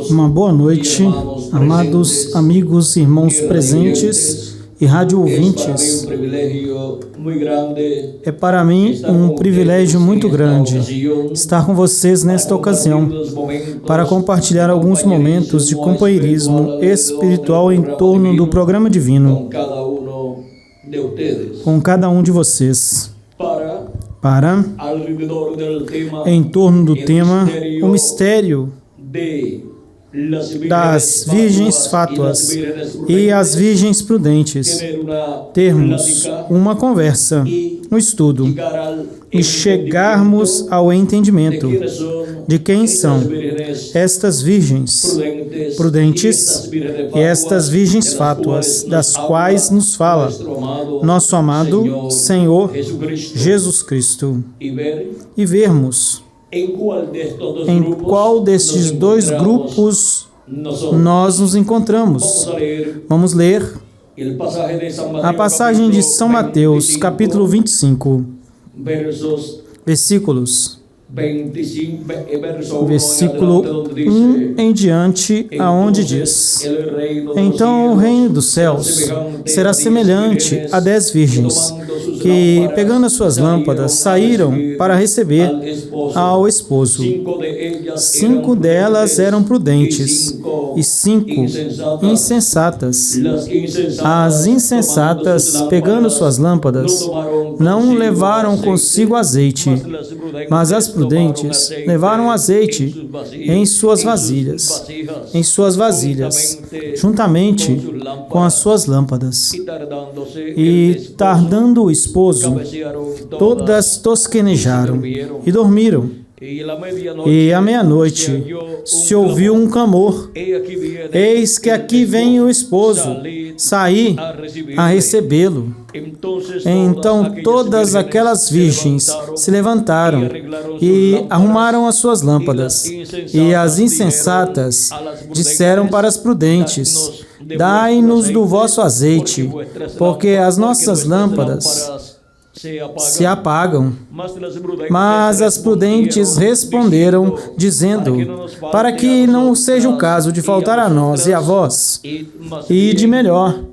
Uma boa noite, amados amigos e irmãos presentes e rádio ouvintes. É para mim um privilégio muito grande estar com vocês nesta ocasião para compartilhar alguns momentos de companheirismo espiritual em torno do programa divino com cada um de vocês. Em torno do tema, o mistério das virgens fátuas e as virgens prudentes, termos uma conversa, um estudo e chegarmos ao entendimento de quem são estas virgens prudentes e estas virgens fátuas, das quais nos fala nosso amado Senhor Jesus Cristo, e vermos em qual destes dois grupos nós nos encontramos. Vamos ler a passagem de São Mateus, capítulo 25, versículos 1 em diante, aonde diz: Então o reino dos céus será semelhante a 10 virgens, que, pegando as suas lâmpadas, saíram para receber ao esposo. 5 delas eram prudentes e 5 insensatas. As insensatas, pegando suas lâmpadas, não levaram consigo azeite, mas as prudentes levaram azeite em suas vasilhas, juntamente com as suas lâmpadas. E, tardando o esposo, todas tosquenejaram e dormiram. E à meia-noite se ouviu um clamor: Eis que aqui vem o esposo, saí a recebê-lo. Então todas aquelas virgens se levantaram e arrumaram as suas lâmpadas. E as insensatas disseram para as prudentes: Dai-nos do vosso azeite, porque as nossas lâmpadas se apagam. Mas as prudentes responderam, dizendo: Para que não seja o caso de faltar a nós e a vós, ide melhor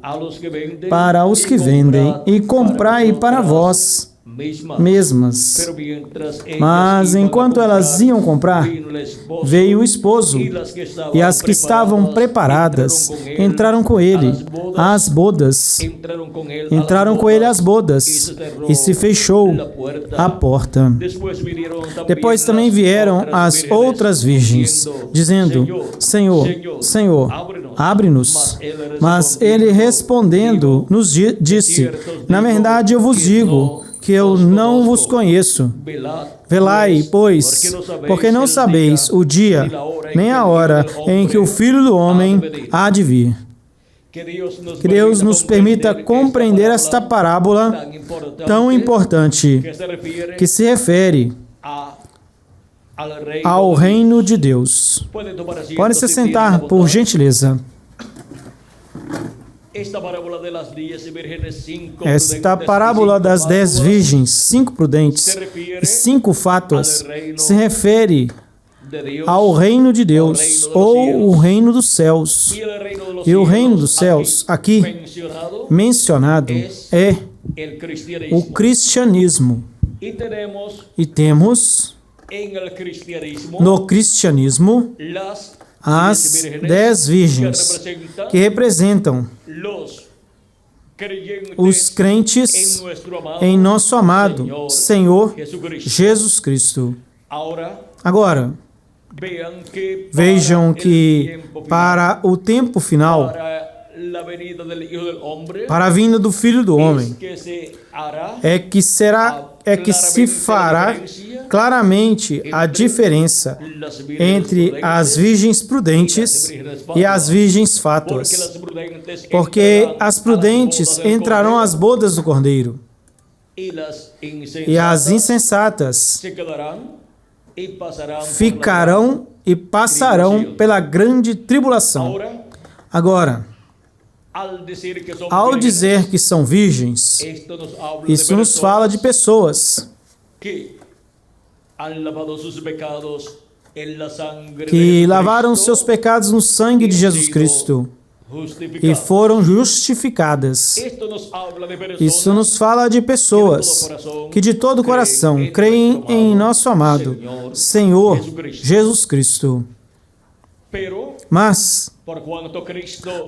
para os que vendem e comprai para vós mesmas. Mas enquanto elas iam comprar, veio o esposo, e as que estavam preparadas entraram com ele às bodas. E se fechou a porta. Depois também vieram as outras virgens, dizendo: Senhor, Senhor, abre-nos. Mas ele respondendo nos disse: Na verdade eu vos digo que eu não vos conheço. Velai, pois, porque não sabeis o dia nem a hora em que o Filho do Homem há de vir. Que Deus nos permita compreender esta parábola tão importante, que se refere ao reino de Deus. Pode se sentar, por gentileza. Esta parábola das 10 virgens, 5 prudentes e 5 fátuas, se refere ao reino de Deus, ou o reino dos céus. E o reino dos céus, aqui mencionado, é o cristianismo. E temos no cristianismo as 10 virgens, que representam os crentes em nosso amado Senhor Jesus Cristo. Agora, vejam que para o tempo final, para a vinda do Filho do Homem, é que se fará claramente a diferença entre as virgens prudentes e as virgens fátuas, porque as prudentes entrarão às bodas do Cordeiro e as insensatas ficarão e passarão pela grande tribulação. Agora, ao dizer que são virgens, isso nos fala de pessoas que lavaram seus pecados no sangue de Jesus Cristo e foram justificadas. Isso nos fala de pessoas que de todo o coração creem em nosso amado Senhor Jesus Cristo. Mas,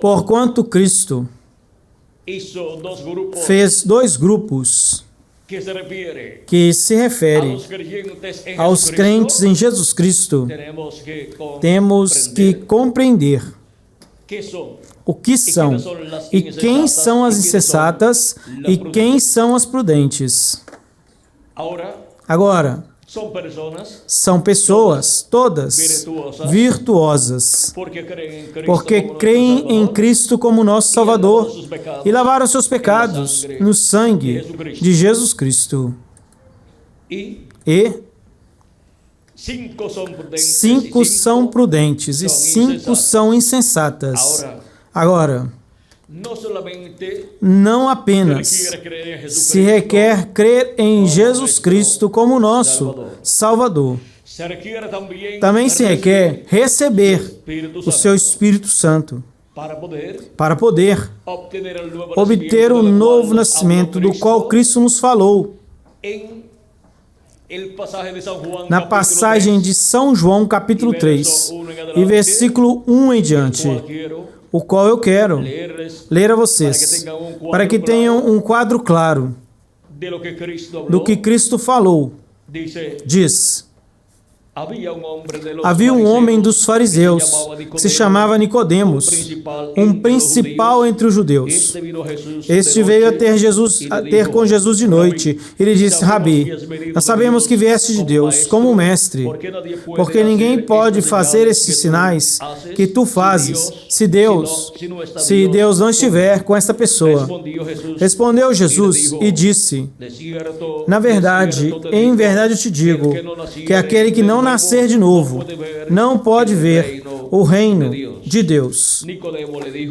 porquanto Cristo fez dois grupos que se refere aos crentes em Jesus Cristo, temos que compreender o que são e quem são as insensatas e quem são as prudentes. Agora, são pessoas todas virtuosas, porque creem em Cristo como nosso Salvador e lavaram seus pecados no sangue de Jesus Cristo. E 5 são prudentes e 5 são insensatas. Agora, não apenas se requer crer em Jesus Cristo como nosso Salvador, também se requer receber o seu Espírito Santo para poder obter o novo nascimento do qual Cristo nos falou na passagem de São João, capítulo 3, e versículo 1 em diante, o qual eu quero ler a vocês, para que tenham um quadro claro do que Cristo falou. Diz: havia um homem dos fariseus que se chamava Nicodemos, um principal entre os judeus. Este veio a ter com Jesus de noite e lhe disse: Rabi, nós sabemos que vieste de Deus como mestre, porque ninguém pode fazer esses sinais que tu fazes se Deus não estiver com esta pessoa. Respondeu Jesus e disse: na verdade, em verdade eu te digo, que aquele que não nascer de novo não pode ver o reino de Deus.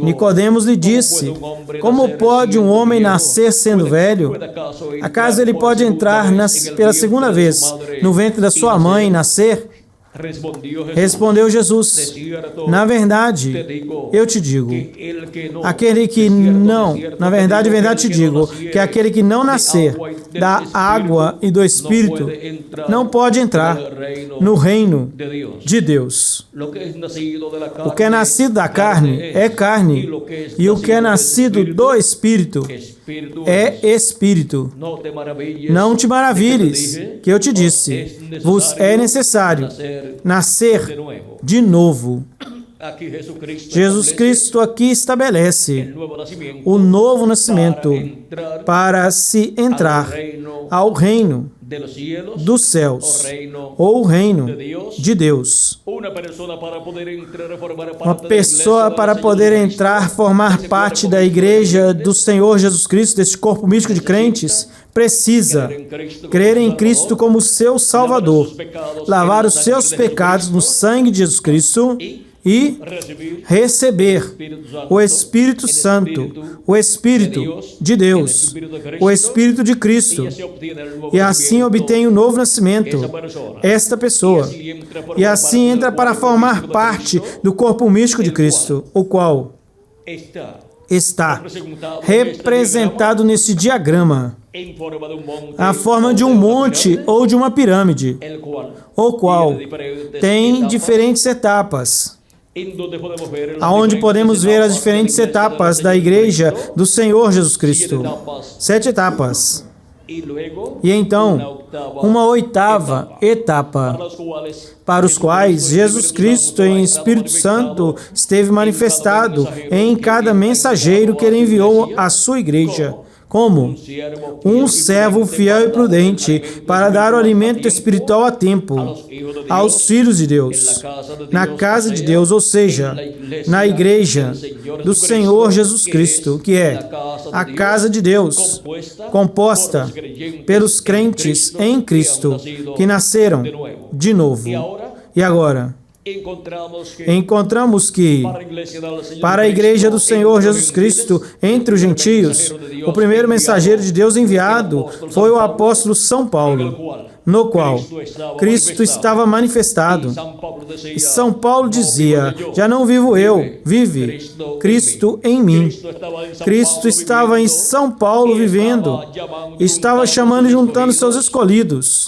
Nicodemos lhe disse: como pode um homem nascer sendo velho? Acaso ele pode entrar pela segunda vez no ventre da sua mãe e nascer? Respondeu Jesus: na verdade, eu te digo, aquele que não, na verdade, te digo, que aquele que não nascer da água e do Espírito não pode entrar no reino de Deus. O que é nascido da carne é carne, e o que é nascido do Espírito é Espírito. Não te maravilhes, que eu te disse, vos é necessário nascer de novo. Jesus Cristo aqui estabelece o novo nascimento para se entrar ao reino dos céus, ou o reino de Deus. Uma pessoa para poder entrar, formar parte da igreja do Senhor Jesus Cristo, deste corpo místico de crentes, precisa crer em Cristo como seu Salvador, lavar os seus pecados no sangue de Jesus Cristo e receber o Espírito Santo, o Espírito de Deus, o Espírito de Cristo, e assim obtém o novo nascimento, esta pessoa, e assim entra para formar parte do corpo místico de Cristo, o qual está representado nesse diagrama, a forma de um monte ou de uma pirâmide, o qual tem diferentes etapas, aonde podemos ver as diferentes etapas da Igreja do Senhor Jesus Cristo. 7 etapas. E então, uma 8ª etapa, para os quais Jesus Cristo em Espírito Santo esteve manifestado em cada mensageiro que ele enviou à sua igreja, como um servo fiel e prudente para dar o alimento espiritual a tempo aos filhos de Deus, na casa de Deus, ou seja, na igreja do Senhor Jesus Cristo, que é a casa de Deus, composta pelos crentes em Cristo, que nasceram de novo. E agora, encontramos que, para a Igreja do Senhor Jesus Cristo, entre os gentios, o primeiro mensageiro de Deus enviado foi o apóstolo São Paulo, no qual Cristo estava manifestado. E São Paulo dizia: já não vivo eu, vive Cristo em mim. Cristo estava em São Paulo vivendo, estava chamando e juntando seus escolhidos,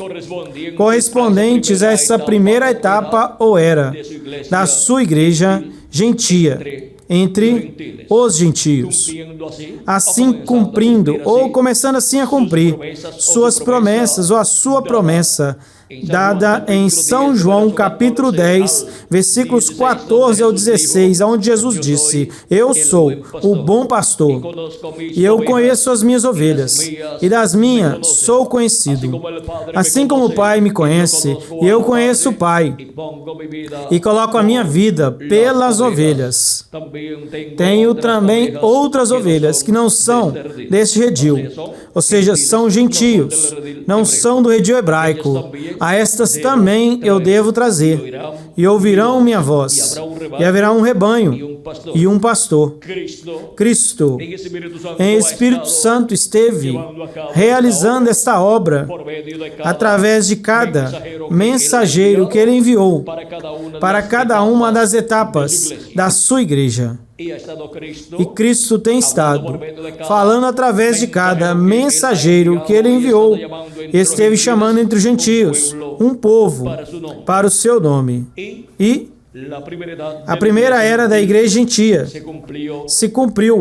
correspondentes a essa primeira etapa ou era da sua igreja gentia, entre os gentios, assim cumprindo, ou começando assim a cumprir, suas promessas, ou a sua promessa, dada em São João, capítulo 10, versículos 14 ao 16, onde Jesus disse: eu sou o bom pastor, e eu conheço as minhas ovelhas, e das minhas sou conhecido. Assim como o Pai me conhece, e eu conheço o Pai, e coloco a minha vida pelas ovelhas. Tenho também outras ovelhas que não são deste redil, ou seja, são gentios, não são do redil hebraico. A estas também eu devo trazer, e ouvirão minha voz, e haverá um rebanho e um pastor. Cristo, em Espírito Santo, esteve realizando esta obra através de cada mensageiro que ele enviou para cada uma das etapas da sua igreja. E Cristo tem estado falando através de cada mensageiro que ele enviou. Esteve chamando entre os gentios um povo para o seu nome. E a primeira era da igreja gentia se cumpriu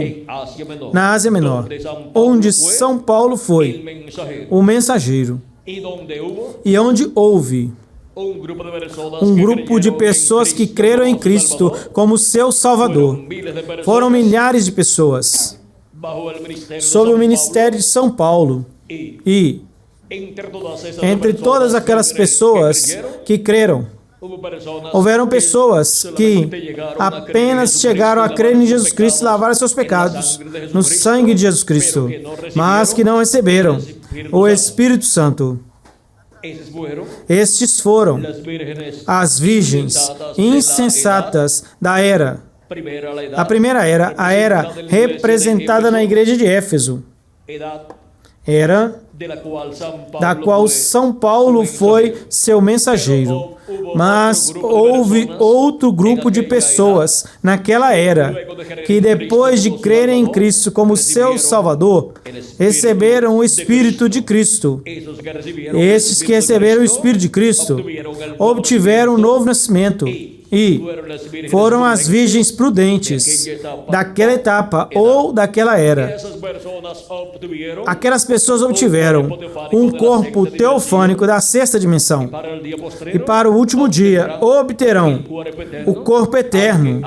na Ásia Menor, onde São Paulo foi o mensageiro. E onde houve um grupo de pessoas que creram em Cristo como seu Salvador. Foram milhares de pessoas sob o ministério de São Paulo. E entre todas aquelas pessoas que creram, houveram pessoas que apenas chegaram a crer em Jesus Cristo e lavaram seus pecados no sangue de Jesus Cristo, mas que não receberam o Espírito Santo. Estes foram as virgens insensatas da era. A primeira era, a era representada na igreja de Éfeso, era da qual São Paulo foi seu mensageiro. Mas houve outro grupo de pessoas naquela era que, depois de crerem em Cristo como seu Salvador, receberam o Espírito de Cristo. Estes que receberam o Espírito de Cristo obtiveram um novo nascimento e foram as virgens prudentes daquela etapa ou daquela era. Aquelas pessoas obtiveram um corpo teofânico da sexta dimensão e para o último dia obterão o corpo eterno,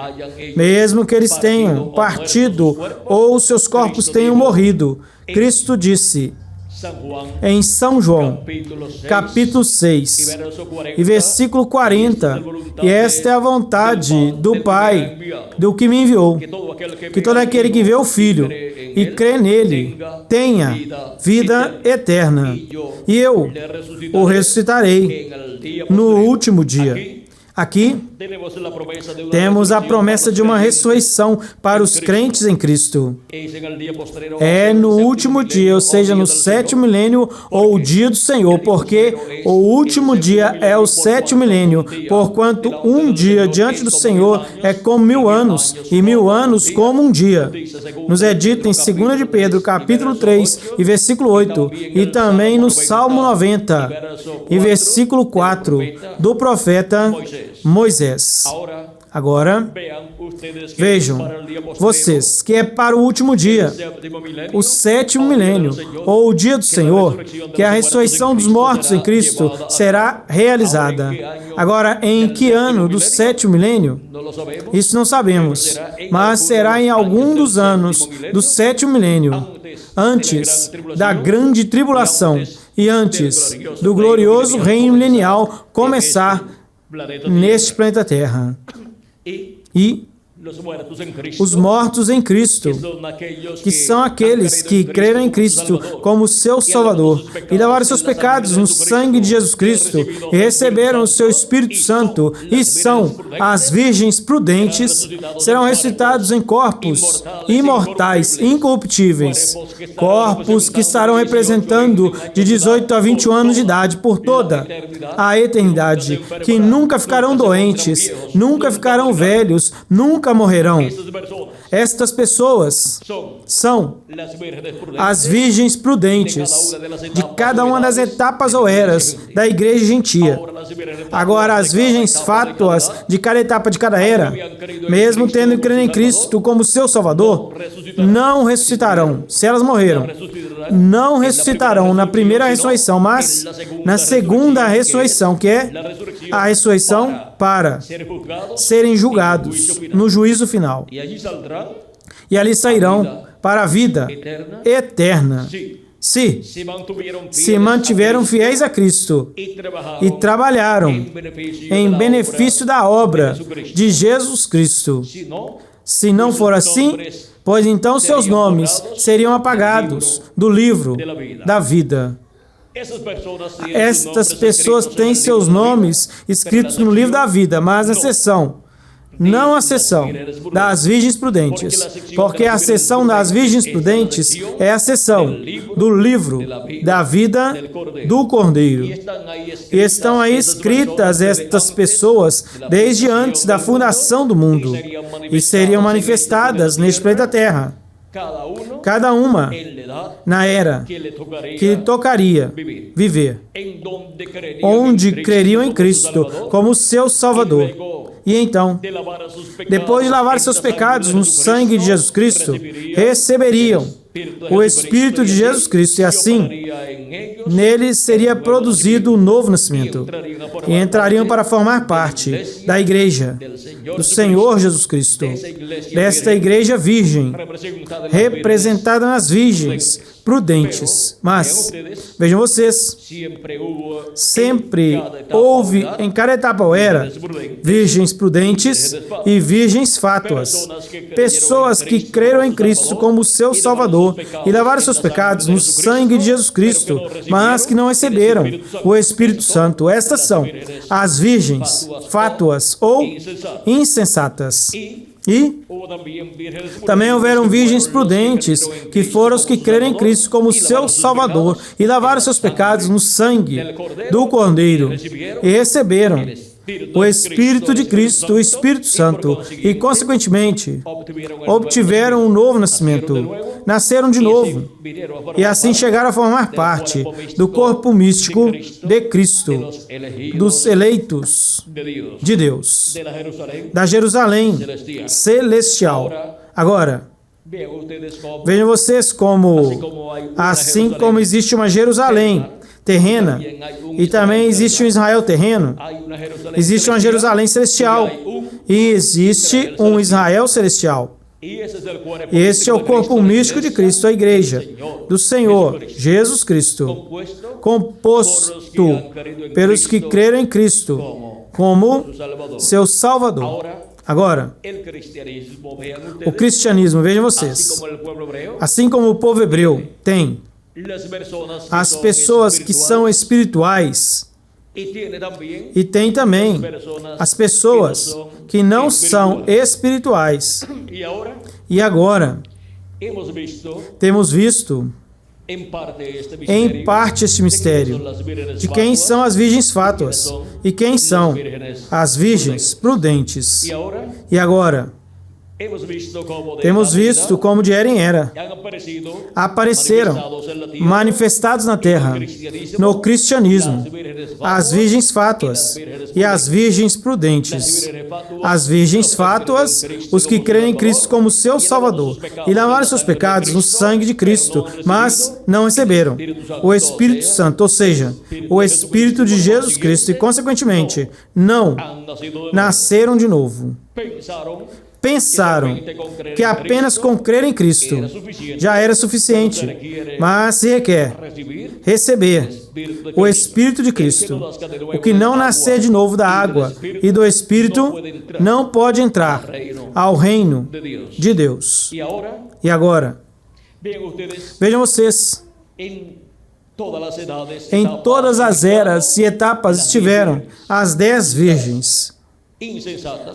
mesmo que eles tenham partido ou seus corpos tenham morrido. Cristo disse em São João, capítulo 6, e versículo 40, e esta é a vontade do Pai, do que me enviou, que todo aquele que vê o Filho e crê nele tenha vida eterna, e eu o ressuscitarei no último dia. Aqui temos a promessa de uma ressurreição para os crentes em Cristo. É no último dia, ou seja, no sétimo milênio ou o dia do Senhor, porque o último dia é o sétimo milênio, porquanto um dia diante do Senhor é como 1000 anos, e 1000 anos como um dia. Nos é dito em 2 de Pedro, capítulo 3, e versículo 8, e também no Salmo 90, e versículo 4, do profeta Moisés. Agora, vejam, vocês, que é para o último dia, o sétimo milênio, ou o dia do Senhor, que é a ressurreição dos mortos em Cristo, será realizada. Agora, em que ano do sétimo milênio? Isso não sabemos, mas será em algum dos anos do sétimo milênio, antes da grande tribulação e antes do glorioso reino milenial começar neste planeta Terra. E Os mortos em Cristo, que são aqueles que creram em Cristo como seu Salvador e lavaram seus pecados no sangue de Jesus Cristo e receberam o seu Espírito Santo e são as virgens prudentes, serão ressuscitados em corpos imortais, incorruptíveis, corpos que estarão representando de 18 a 21 anos de idade por toda a eternidade, que nunca ficarão doentes, nunca ficarão velhos, nunca morrerão. Estas pessoas são as virgens prudentes de cada uma das etapas ou eras da igreja gentia. Agora, as virgens fátuas de cada etapa de cada era, mesmo tendo crido em Cristo como seu Salvador, não ressuscitarão, se elas morreram. Não ressuscitarão na primeira ressurreição, mas na segunda ressurreição, que é a ressurreição para serem julgados no juízo final. E ali sairão para a vida eterna, se se mantiveram fiéis a Cristo e trabalharam em benefício da obra de Jesus Cristo. Se não for assim, pois então seus nomes seriam apagados do livro da vida. Estas pessoas têm seus nomes escritos no livro da vida, mas a seção, não a seção das virgens prudentes, porque a seção das virgens prudentes é a seção do livro da vida do Cordeiro. E estão aí escritas estas pessoas desde antes da fundação do mundo e seriam manifestadas neste planeta Terra, cada uma na era que lhe tocaria viver, onde creriam em Cristo como seu Salvador. E então, depois de lavar seus pecados no sangue de Jesus Cristo, receberiam o Espírito de Jesus Cristo e assim, neles seria produzido um novo nascimento e entrariam para formar parte da igreja do Senhor Jesus Cristo, desta igreja virgem, representada nas virgens prudentes. Mas, vejam vocês, sempre houve em cada etapa ou era virgens prudentes e virgens fátuas, pessoas que creram em Cristo como seu Salvador e lavaram seus pecados no sangue de Jesus Cristo, mas que não receberam o Espírito Santo. Estas são as virgens fátuas ou insensatas. E também houveram virgens prudentes, que foram os que creram em Cristo como seu Salvador e lavaram seus pecados no sangue do Cordeiro e receberam o Espírito de Cristo, o Espírito Santo, e, consequentemente, obtiveram um novo nascimento, nasceram de novo, e assim chegaram a formar parte do corpo místico de Cristo, dos eleitos de Deus, da Jerusalém celestial. Agora, vejam vocês como, assim como existe uma Jerusalém terrena, e também existe um Israel terreno, existe uma Jerusalém celestial, e existe um Israel celestial. E este é o corpo místico de Cristo, a igreja do Senhor Jesus Cristo, composto pelos que creram em Cristo como seu Salvador. Agora, o cristianismo, vejam vocês, assim como o povo hebreu tem as pessoas que são espirituais, e tem também as pessoas que não são espirituais. E agora, temos visto em parte este mistério de quem são as virgens fátuas e quem são as virgens prudentes. E agora, temos visto como de era em era apareceram, manifestados na terra, no cristianismo, as virgens fátuas e as virgens prudentes. As virgens fátuas, os que creem em Cristo como seu Salvador e lavaram seus pecados no sangue de Cristo, mas não receberam o Espírito Santo, ou seja, o Espírito de Jesus Cristo, e, consequentemente, não nasceram de novo. Pensaram que apenas com crer em Cristo já era suficiente, mas se requer receber o Espírito de Cristo. O que não nascer de novo da água e do Espírito não pode entrar ao reino de Deus. E agora, vejam vocês, em todas as eras e etapas estiveram as 10 virgens,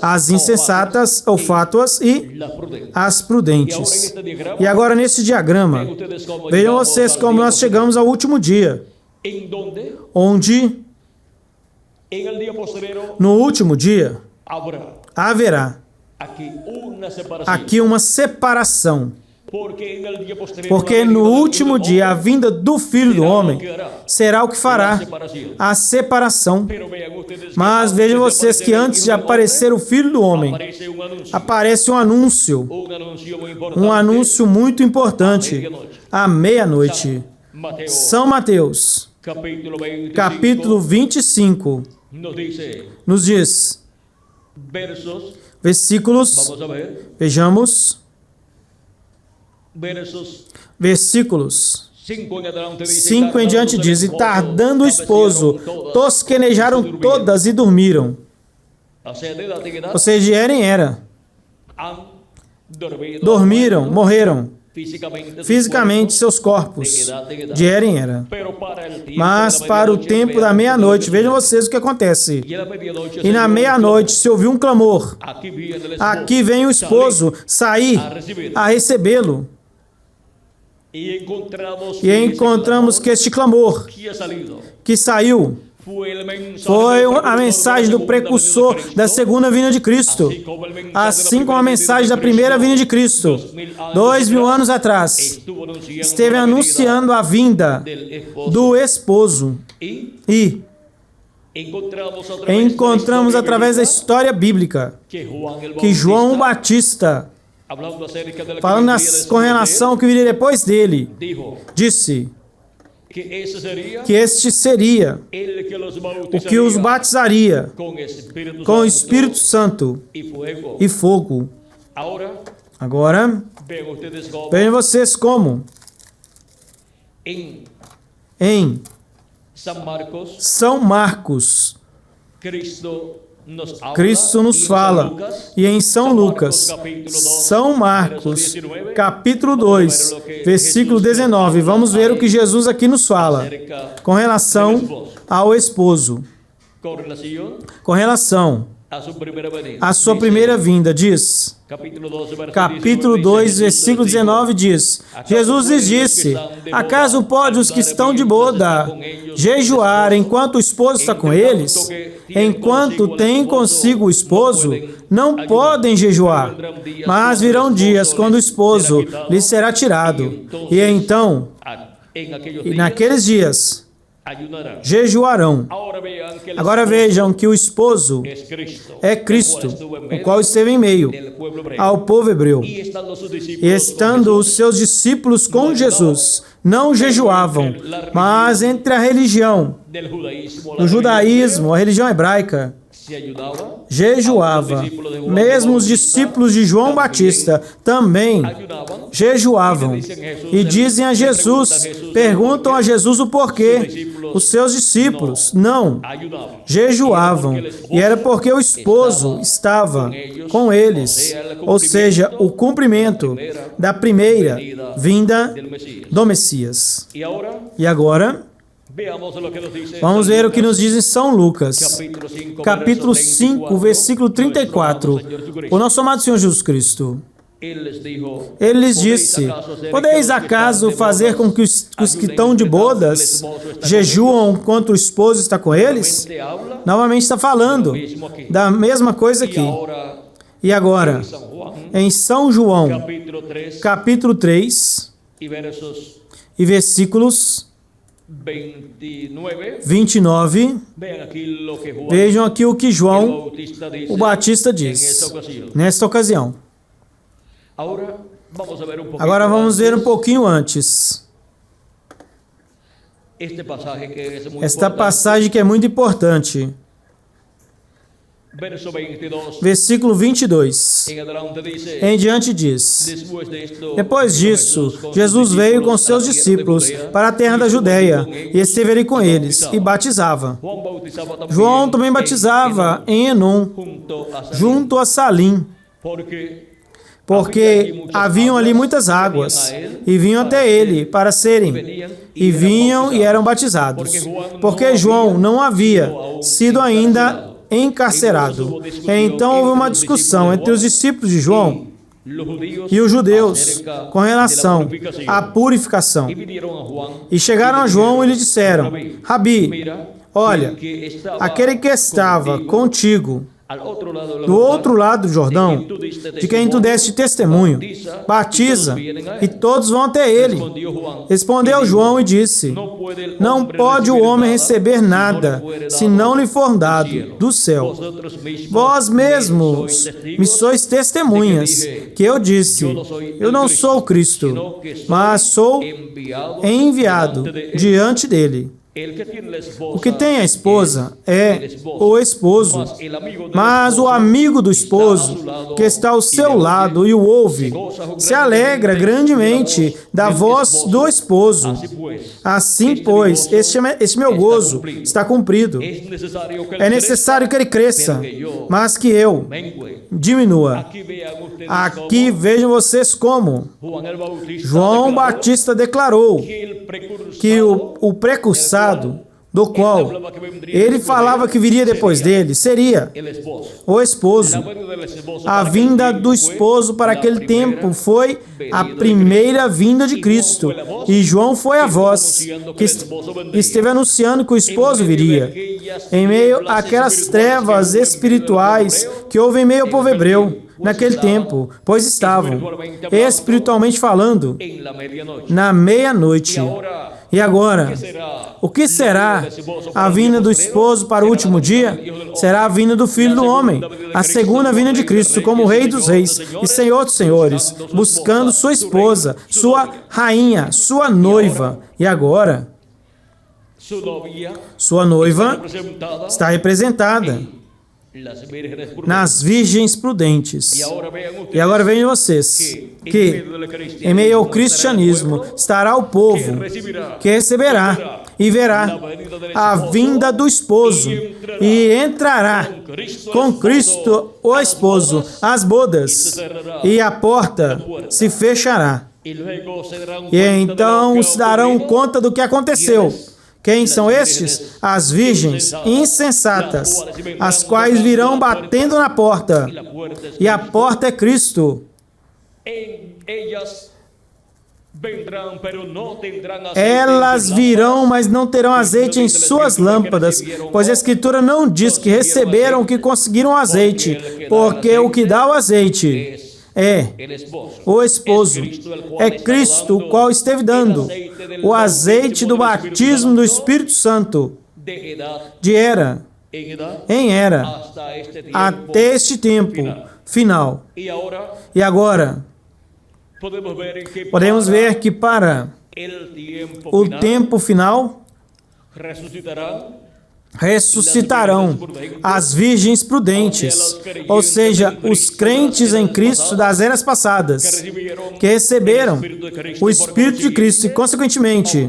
as insensatas ou fátuas e as prudentes. E agora nesse diagrama, vejam vocês como nós chegamos ao último dia, onde no último dia haverá aqui uma separação. Porque no último dia a vinda do Filho do Homem será o que fará a separação. Mas vejam vocês que antes de aparecer o Filho do Homem, aparece um anúncio muito importante, à meia-noite. São Mateus, capítulo 25, nos diz, versículos, vejamos, versículos 5 em diante diz, e tardando o esposo, tosquenejaram todas e dormiram. Ou seja, de era em era. Dormiram, morreram. Fisicamente seus corpos, de era em era. Mas para o tempo da meia-noite, vejam vocês o que acontece. E na meia-noite se ouviu um clamor. Aqui vem o esposo sair a recebê-lo. E encontramos que este clamor que saiu foi a mensagem do precursor da segunda vinda de Cristo, assim como a mensagem da primeira vinda de Cristo, 2000 anos atrás, esteve anunciando a vinda do esposo. E encontramos através da história bíblica que João o Batista, falando com relação ao que viria depois dele, disse que este seria o que os batizaria com o Espírito Santo e fogo. Agora, vejam vocês como em São Marcos, Cristo nos fala, e em São Lucas, São Marcos, capítulo 2, versículo 19, vamos ver o que Jesus aqui nos fala com relação ao esposo, com relação à sua primeira vinda, diz, capítulo 2, versículo 19 diz, Jesus lhes disse, acaso pode os que estão de boda jejuar enquanto o esposo está com eles? Enquanto têm consigo o esposo, não podem jejuar, mas virão dias quando o esposo lhes será tirado, e então, naqueles dias, jejuarão. Agora vejam que o esposo é Cristo, o qual esteve em meio ao povo hebreu. E estando os seus discípulos com Jesus, não jejuavam, mas entre a religião do judaísmo, a religião hebraica, jejuava. Mesmo os discípulos de João Batista também jejuavam. E dizem a Jesus, perguntam a Jesus o porquê. Os seus discípulos não jejuavam. E era porque o esposo estava com eles. Ou seja, o cumprimento da primeira vinda do Messias. E agora, vamos ver o que nos diz em São Lucas, capítulo 5, versículo 34. O nosso amado Senhor Jesus Cristo, Ele lhes disse, podeis acaso fazer com que os que estão de bodas jejuam enquanto o esposo está com eles? Novamente está falando da mesma coisa aqui. E agora, em São João, capítulo 3, e versículos 29, vejam aqui o que João o Batista diz nesta ocasião. Agora vamos ver um pouquinho antes. Esta passagem que é muito importante. Versículo 22. Em diante diz, depois disso, Jesus veio com seus discípulos para a terra da Judéia, e esteve ali com eles, e batizava. João também batizava em Enom, junto a Salim, porque haviam ali muitas águas, e vinham até ele para serem, e vinham e eram batizados, porque João não havia sido ainda encarcerado. Então houve uma discussão entre os discípulos de João e os judeus com relação à purificação. E chegaram a João e lhe disseram: Rabi, olha, aquele que estava contigo do outro lado do Jordão, de quem tu deste testemunho, batiza, e todos vão até ele. Respondeu João e disse: não pode o homem receber nada, se não lhe for dado do céu. Vós mesmos me sois testemunhas, que eu disse: eu não sou o Cristo, mas sou enviado diante dele. O que tem a esposa é o esposo, mas o amigo do esposo, que está ao seu lado e o ouve, se alegra grandemente da voz do esposo. Assim, pois, este meu gozo está cumprido. É necessário que ele cresça, mas que eu diminua. Aqui vejam vocês como João Batista declarou que o precursado, do qual ele falava que viria depois dele, seria o esposo. A vinda do esposo para aquele tempo foi a primeira vinda de Cristo. E João foi a voz que esteve anunciando que o esposo viria. Em meio àquelas trevas espirituais que houve em meio ao povo hebreu naquele tempo, pois estavam, espiritualmente falando, na meia-noite. E agora, o que será a vinda do esposo para o último dia? Será a vinda do Filho do Homem, a segunda vinda de Cristo como Rei dos Reis e Senhor dos Senhores, buscando sua esposa, sua rainha, sua noiva. E agora, sua noiva está representada nas virgens prudentes. E agora vejam vocês que em meio ao cristianismo estará o povo que receberá e verá a vinda do esposo e entrará com Cristo, o esposo, às bodas, e a porta se fechará. E então se darão conta do que aconteceu. Quem são estes? As virgens insensatas, as quais virão batendo na porta. E a porta é Cristo. Elas virão, mas não terão azeite em suas lâmpadas, pois a Escritura não diz que receberam o que conseguiram azeite, porque o que dá o azeite é o esposo, é Cristo, o qual esteve dando o azeite do batismo do Espírito Santo, de era em era, até este tempo final. E agora, podemos ver que para o tempo final, ressuscitarão as virgens prudentes, ou seja, os crentes em Cristo das eras passadas, que receberam o Espírito de Cristo e, consequentemente,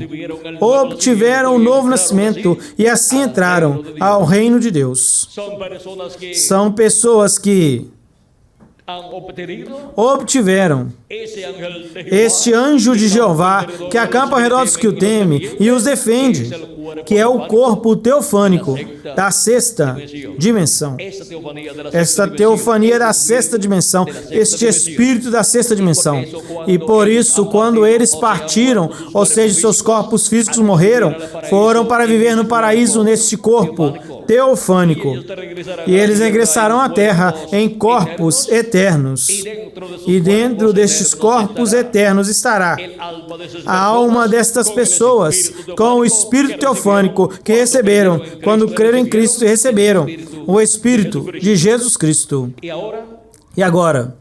obtiveram um novo nascimento e assim entraram ao reino de Deus. São pessoas que obtiveram este anjo de Jeová que acampa ao redor dos que o temem e os defende, que é o corpo teofânico da sexta dimensão. Esta teofania da sexta dimensão, este espírito da sexta dimensão. E por isso, quando eles partiram, ou seja, seus corpos físicos morreram, foram para viver no paraíso neste corpo teofânico. E eles regressarão à terra em corpos eternos. E dentro destes corpos eternos estará a alma destas pessoas com o espírito teofânico que receberam quando creram em Cristo e receberam o Espírito de Jesus Cristo. E agora,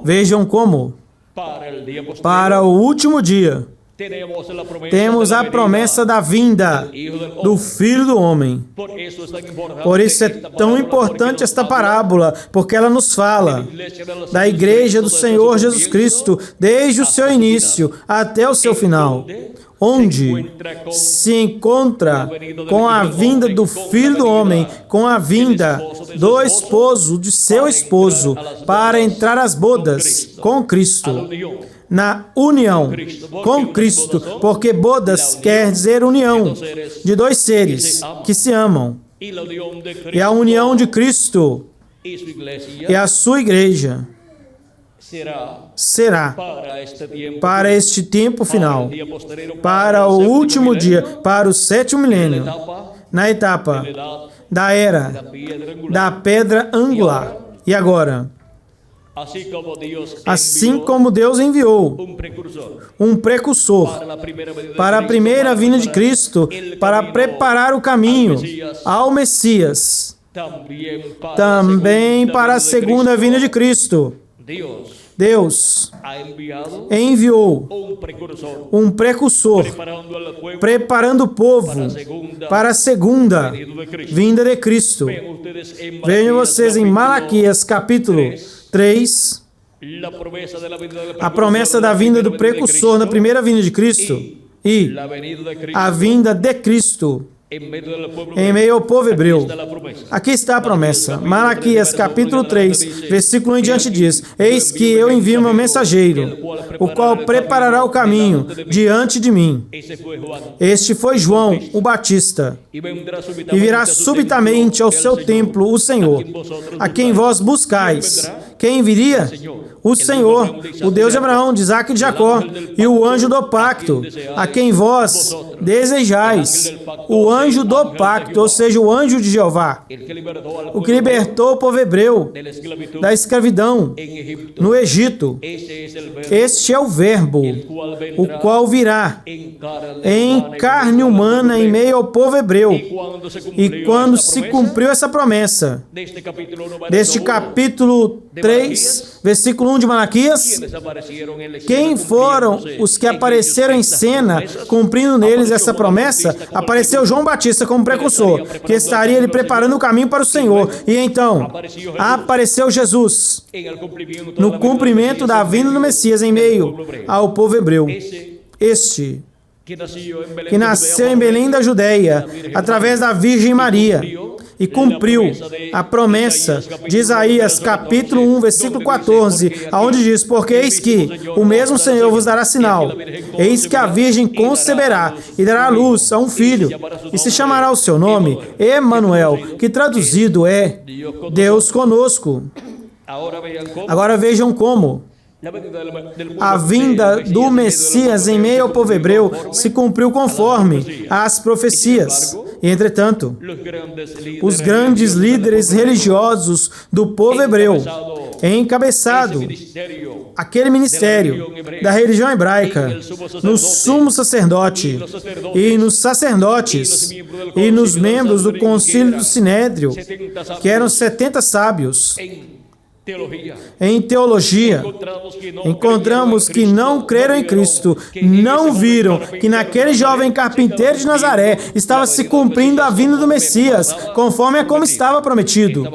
vejam como, para o último dia, temos a promessa da vinda do Filho do Homem. Por isso é tão importante esta parábola, porque ela nos fala da Igreja do Senhor Jesus Cristo, desde o seu início até o seu final, onde se encontra com a vinda do Filho do Homem, com a vinda do esposo, de seu esposo, para entrar às bodas com Cristo. Na união com Cristo, porque bodas quer dizer união de dois seres que se amam. E a união de Cristo e a sua igreja será para este tempo final, para o último dia, para o sétimo milênio, na etapa da era da pedra angular. E agora, assim como Deus enviou um precursor para a primeira vinda de Cristo, para preparar o caminho ao Messias, também para a segunda vinda de Cristo, Deus enviou um precursor, preparando o povo para a segunda vinda de Cristo. Vejam vocês em Malaquias capítulo 3, a promessa da vinda do precursor na primeira vinda de Cristo e a vinda de Cristo em meio ao povo hebreu. Aqui está a promessa. Malaquias capítulo 3, versículo 1 em diante diz: Eis que eu envio meu mensageiro, o qual preparará o caminho diante de mim. Este foi João, o Batista. E virá subitamente ao seu templo o Senhor, a quem vós buscais. Quem viria? O Senhor, o Deus de Abraão, de Isaque e de Jacó, e o anjo do pacto, a quem vós desejais. O anjo do pacto, ou seja, o anjo de Jeová, o que libertou o povo hebreu da escravidão no Egito. Este é o Verbo, o qual virá em carne humana em meio ao povo hebreu. E quando se cumpriu essa promessa, deste capítulo 3, versículo 1 de Malaquias, quem foram os que apareceram em cena, cumprindo neles essa promessa? Apareceu João Batista como precursor, que estaria ele preparando o caminho para o Senhor. E então, apareceu Jesus, no cumprimento da vinda do Messias em meio ao povo hebreu. Este, que nasceu em Belém da Judéia, através da Virgem Maria, e cumpriu a promessa de Isaías, capítulo 1, versículo 14, aonde diz: Porque eis que o mesmo Senhor vos dará sinal. Eis que a Virgem conceberá e dará à luz a um filho, e se chamará o seu nome Emanuel, que traduzido é Deus conosco. Agora vejam como a vinda do Messias em meio ao povo hebreu se cumpriu conforme as profecias. E, entretanto, os grandes líderes religiosos do povo hebreu, encabeçado aquele ministério da religião hebraica, no sumo sacerdote e nos sacerdotes e nos membros do concílio do Sinédrio, que eram 70 sábios, em teologia, encontramos que não creram em Cristo, não viram que naquele jovem carpinteiro de Nazaré estava se cumprindo a vinda do Messias, conforme a como estava prometido.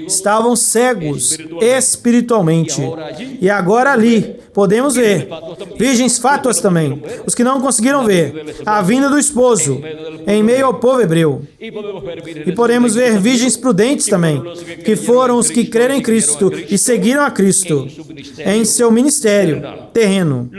Estavam cegos espiritualmente. E agora ali podemos ver virgens fátuas também, os que não conseguiram ver a vinda do esposo em meio ao povo hebreu. E podemos ver virgens prudentes também, que foram os que creram em Cristo e seguiram a Cristo em seu ministério terreno,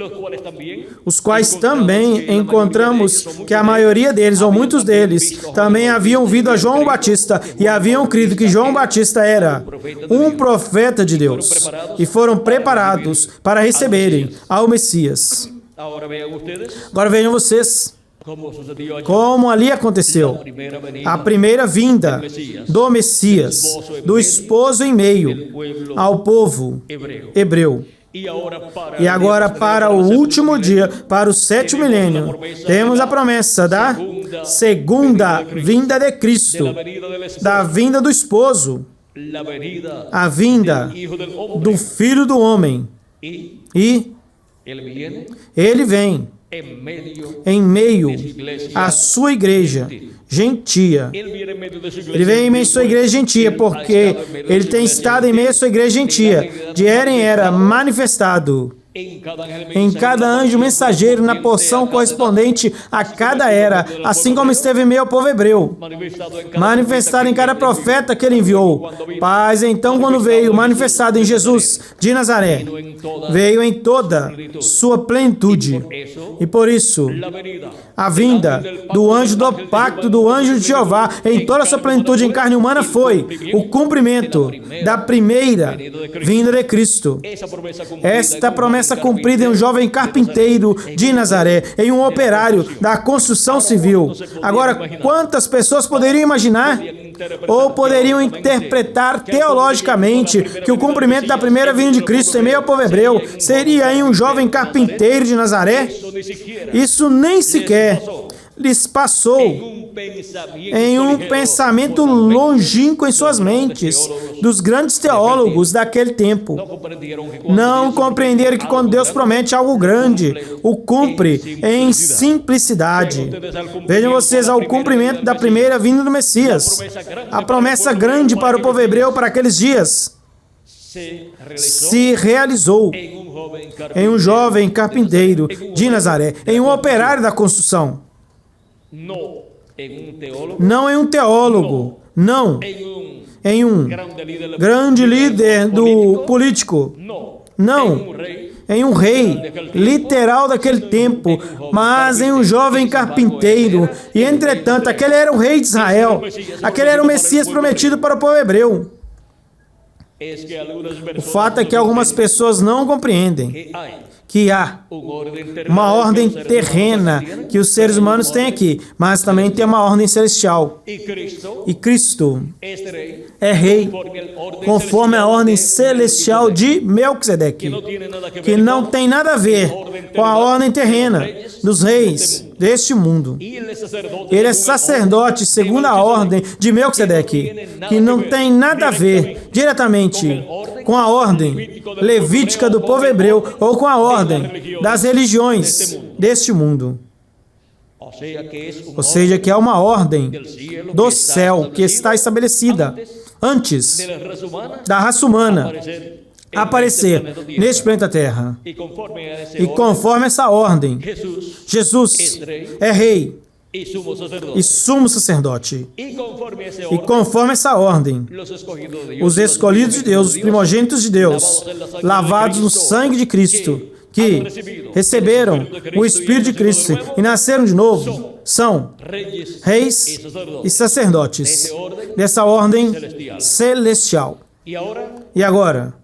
os quais também encontramos que a maioria deles, ou muitos deles, também haviam ouvido a João Batista e haviam crido que João Batista era um profeta de Deus e foram preparados para receberem ao Messias. Agora vejam vocês como ali aconteceu a primeira vinda do Messias, do esposo em meio ao povo hebreu. E agora, para o último dia, para o sétimo milênio, temos a promessa da segunda vinda de Cristo, da vinda do esposo, a vinda do Filho do Homem. E ele vem em meio à sua igreja gentia. Ele vem em meio à sua igreja gentia, porque ele tem estado em meio à sua igreja gentia. De era em era manifestado em cada anjo mensageiro na porção correspondente a cada era, assim como esteve em meio ao povo hebreu, manifestado em cada profeta que ele enviou. Paz, então, quando veio, manifestado em Jesus de Nazaré, veio em toda sua plenitude. E por isso, a vinda do anjo do pacto, do anjo de Jeová, em toda a sua plenitude em carne humana, foi o cumprimento da primeira vinda de Cristo. Esta promessa cumprida em um jovem carpinteiro de Nazaré, em um operário da construção civil. Agora, quantas pessoas poderiam imaginar ou poderiam interpretar teologicamente que o cumprimento da primeira vinda de Cristo em meio ao povo hebreu seria em um jovem carpinteiro de Nazaré? Isso nem sequer lhes passou em um pensamento longínquo em suas mentes dos grandes teólogos daquele tempo. Não compreenderam que quando Deus promete algo grande, o cumpre em simplicidade. Vejam vocês, ao cumprimento da primeira vinda do Messias, a promessa grande para o povo hebreu para aqueles dias se realizou em um jovem carpinteiro de Nazaré, em um operário da construção. Não em um teólogo, não em um grande líder do político, não em um rei literal daquele tempo, mas em um jovem carpinteiro. E, entretanto, aquele era o rei de Israel, aquele era o Messias prometido para o povo hebreu. O fato é que algumas pessoas não compreendem que há uma ordem terrena que os seres humanos têm aqui, mas também tem uma ordem celestial. E Cristo é rei conforme a ordem celestial de Melquisedeque, que não tem nada a ver com a ordem terrena dos reis deste mundo. Ele é sacerdote segundo a ordem de Melquisedeque, que não tem nada a ver diretamente com a ordem levítica do povo hebreu ou com a ordem das religiões deste mundo. Ou seja, que é uma ordem do céu que está estabelecida antes da raça humana aparecer neste planeta Terra. E conforme essa ordem, Jesus é rei e sumo sacerdote. E conforme essa ordem, os escolhidos de Deus, os primogênitos de Deus, lavados no sangue de Cristo, que receberam o Espírito de Cristo e nasceram de novo, são reis e sacerdotes dessa ordem celestial. E agora,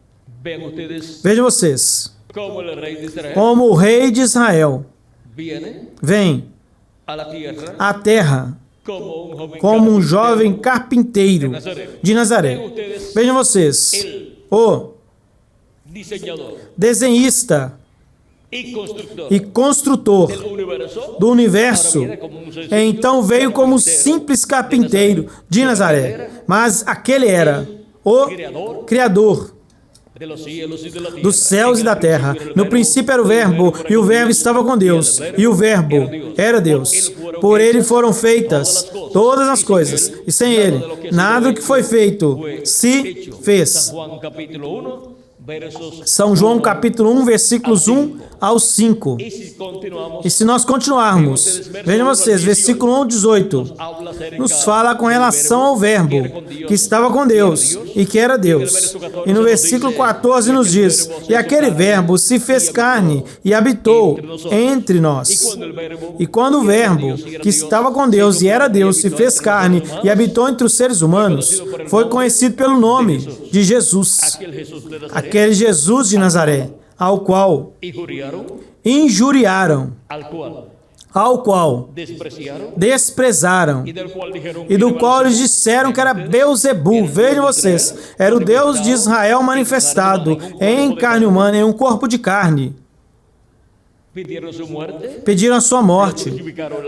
vejam vocês, como o rei de Israel vem à terra como um jovem carpinteiro de Nazaré. Vejam vocês, o desenhista e construtor do universo, então veio como um simples carpinteiro de Nazaré, mas aquele era o Criador dos céus e da terra. No princípio era o Verbo, e o Verbo estava com Deus, e o Verbo era Deus. Por ele foram feitas todas as coisas, e sem ele, nada do que foi feito se fez. São João capítulo 1, versículos 1 ao 5. E se nós continuarmos, vejam vocês, versículo 1, 18, nos fala com relação ao Verbo, que estava com Deus e que era Deus. E no versículo 14 nos diz, e aquele Verbo se fez carne e habitou entre nós. E quando o Verbo, que estava com Deus e era Deus, se fez carne e habitou entre os seres humanos, foi conhecido pelo nome de Jesus. Aquele Jesus de Nazaré, ao qual injuriaram, ao qual desprezaram, e do qual eles disseram que era Beelzebul. Vejam vocês, era o Deus de Israel manifestado em carne humana, em um corpo de carne. Pediram a sua morte,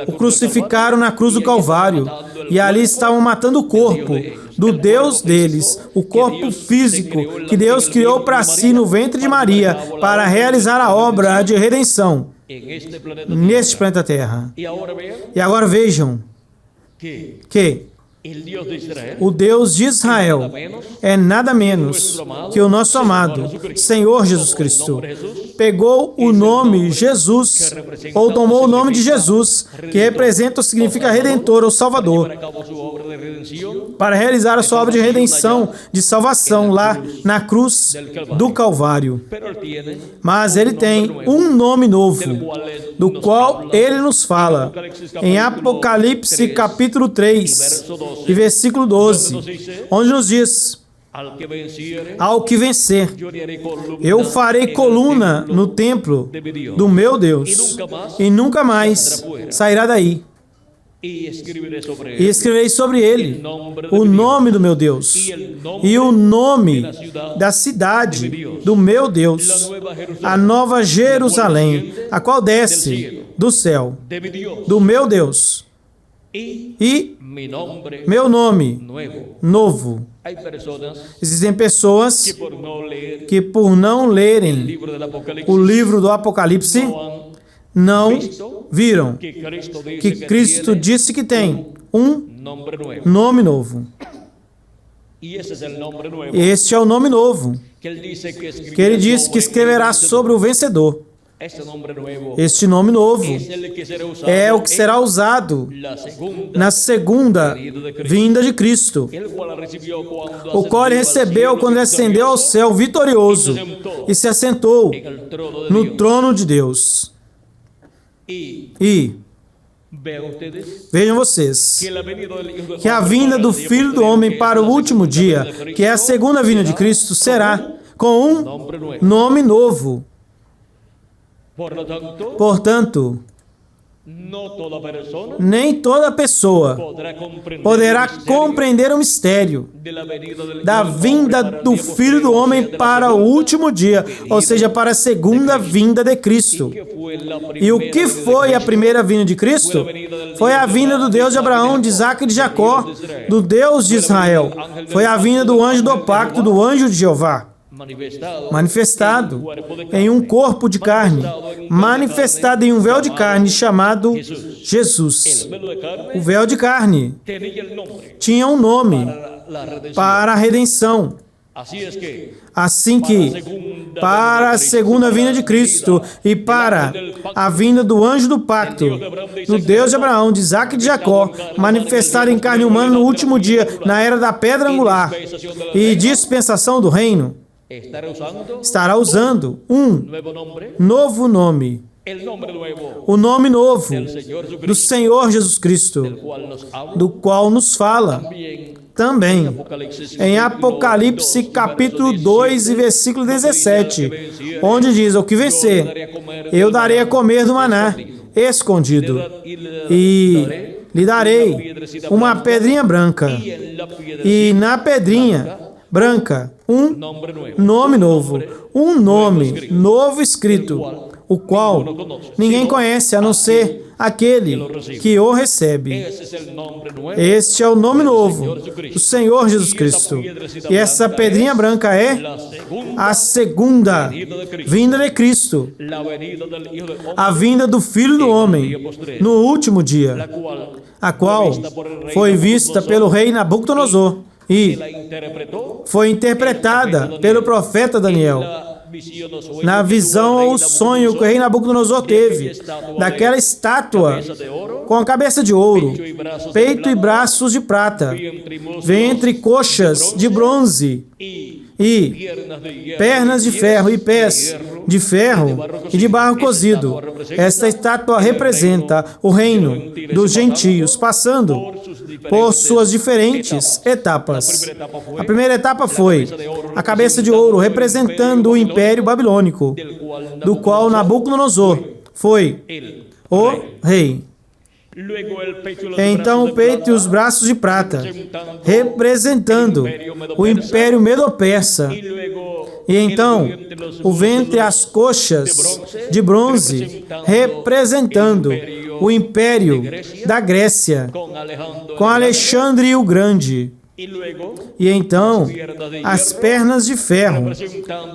o crucificaram na cruz do Calvário, e ali estavam matando o corpo do Deus deles, o corpo físico que Deus criou para si no ventre de Maria, para realizar a obra de redenção. neste planeta Terra. E agora vejam que o Deus de Israel é nada menos que o nosso amado Senhor Jesus Cristo. Pegou o nome Jesus, ou tomou o nome de Jesus, que representa ou significa Redentor ou Salvador, para realizar a sua obra de redenção, de salvação lá na cruz do Calvário. Mas ele tem um nome novo, do qual ele nos fala em Apocalipse capítulo 3 e versículo 12, onde nos diz: ao que vencer, eu farei coluna no templo do meu Deus, e nunca mais sairá daí. E escreverei sobre ele o nome do meu Deus e o nome da cidade do meu Deus, a nova Jerusalém, a qual desce do céu do meu Deus, e meu nome novo. Existem pessoas que, por não lerem o livro do Apocalipse, não viram que Cristo disse que tem um nome novo. Este é o nome novo que ele disse que escreverá sobre o vencedor. Este nome novo é o que será usado na segunda vinda de Cristo, o qual ele recebeu quando ele ascendeu ao céu vitorioso e se assentou no trono de Deus. E vejam vocês que a vinda do Filho do Homem para o último dia, que é a segunda vinda de Cristo, será com um nome novo. Portanto, nem toda pessoa poderá compreender o mistério da vinda do Filho do Homem para o último dia, ou seja, para a segunda vinda de Cristo. E o que foi a primeira vinda de Cristo? Foi a vinda do Deus de Abraão, de Isaac e de Jacó, do Deus de Israel. Foi a vinda do anjo do pacto, do anjo de Jeová, manifestado em um corpo de carne, manifestado em um véu de carne chamado Jesus. O véu de carne tinha um nome para a redenção. Assim que, para a segunda vinda de Cristo e para a vinda do anjo do pacto, do Deus de Abraão, de Isaac e de Jacó, manifestado em carne humana no último dia, na era da pedra angular e dispensação do reino, estará usando um novo nome, o nome novo do Senhor Jesus Cristo, do qual nos fala também em Apocalipse capítulo 2 e versículo 17, onde diz: o que vencer, eu darei a comer do maná escondido, e lhe darei uma pedrinha branca, e na pedrinha branca um nome novo, um nome novo escrito, o qual ninguém conhece a não ser aquele que o recebe. Este é o nome novo do Senhor Jesus Cristo. E essa pedrinha branca é a segunda vinda de Cristo, a vinda do Filho do Homem no último dia, a qual foi vista pelo rei Nabucodonosor e foi interpretada pelo profeta Daniel na visão ou sonho que o rei Nabucodonosor teve daquela estátua com a cabeça de ouro, peito e braços de prata, ventre e coxas de bronze e pernas de ferro e pés de ferro e de barro cozido. Esta estátua representa o reino dos gentios, passando por suas diferentes etapas. A primeira etapa foi a cabeça de ouro, representando o Império Babilônico, do qual Nabucodonosor foi o rei. Então o peito e os braços de prata, representando o Império Medo-Persa. E então o ventre e as coxas de bronze, representando o Império da Grécia, com Alexandre o Grande. E então as pernas de ferro,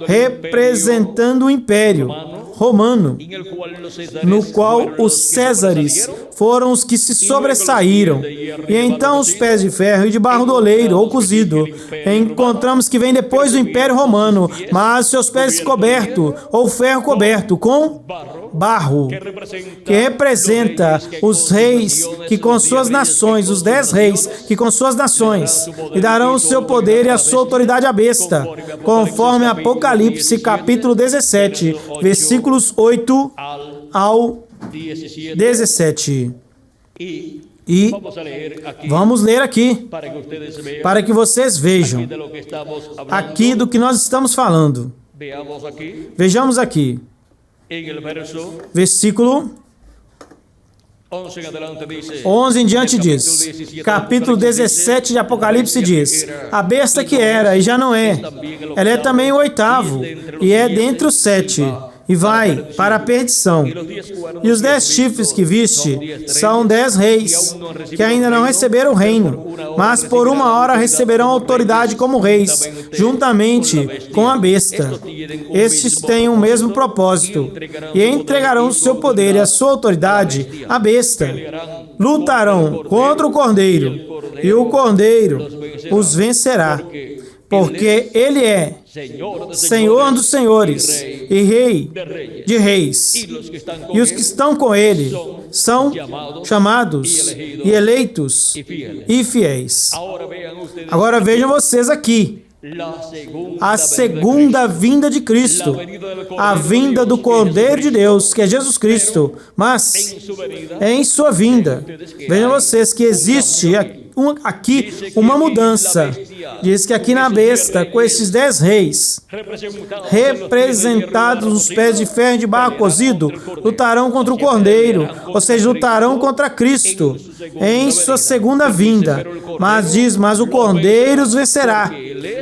representando o Império romano, no qual os Césares foram os que se sobressaíram. E então os pés de ferro e de barro do oleiro, ou cozido, encontramos que vem depois do Império Romano, mas seus pés coberto, ou ferro coberto, com barro, que representa os reis que com suas nações, os 10 reis que com suas nações, lhe darão o seu poder e a sua autoridade à besta, conforme Apocalipse capítulo 17, versículos 8 ao 17. E vamos ler aqui, para que vocês vejam aqui do que nós estamos falando. Vejamos aqui. Versículo 11 em diante diz, capítulo 17 de Apocalipse diz, a besta que era e já não é, ela é também o 8º, e é dentre os 7, e vai para a perdição. E os 10 chifres que viste são 10 reis, que ainda não receberam o reino, mas por uma hora receberão autoridade como reis, juntamente com a besta. Estes têm o mesmo propósito, e entregarão o seu poder e a sua autoridade à besta. Lutarão contra o Cordeiro, e o Cordeiro os vencerá, porque ele é Senhor dos senhores e Rei de reis. E os que estão com ele são chamados e eleitos e fiéis. Agora vejam vocês aqui. A segunda vinda de Cristo, a vinda do Cordeiro de Deus, que é Jesus Cristo, mas em sua vinda, vejam vocês que existe aqui uma mudança. Diz que aqui na besta, com esses 10 reis, representados nos pés de ferro e de barro cozido, lutarão contra o Cordeiro, ou seja, lutarão contra Cristo em sua segunda vinda. Mas diz, mas o Cordeiro os vencerá,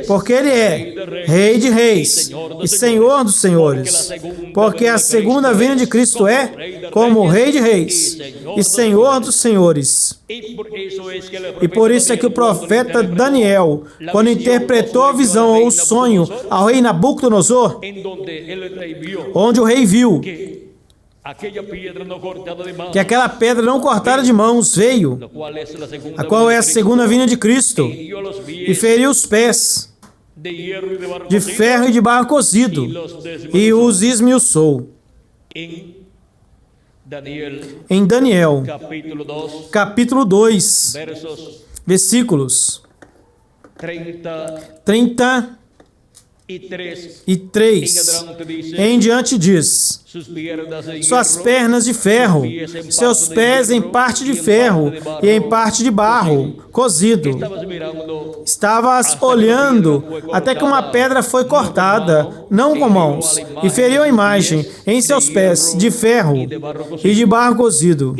porque ele é Rei de reis e Senhor dos senhores. Porque a segunda vinda de Cristo é como Rei de reis e Senhor dos senhores. E por isso é que o profeta Daniel, quando interpretou a visão ou o sonho ao rei Nabucodonosor, onde o rei viu que aquela pedra não cortada de mãos veio, a qual é a segunda vinda de Cristo, e feriu os pés de ferro e de barro cozido, e os esmiuçou. Em Daniel, capítulo 2, versículos 33 em diante diz, suas pernas de ferro, seus pés em parte de ferro e em parte de barro cozido. Estavas olhando até que uma pedra foi cortada, não com mãos, e feriu a imagem em seus pés de ferro e de barro cozido,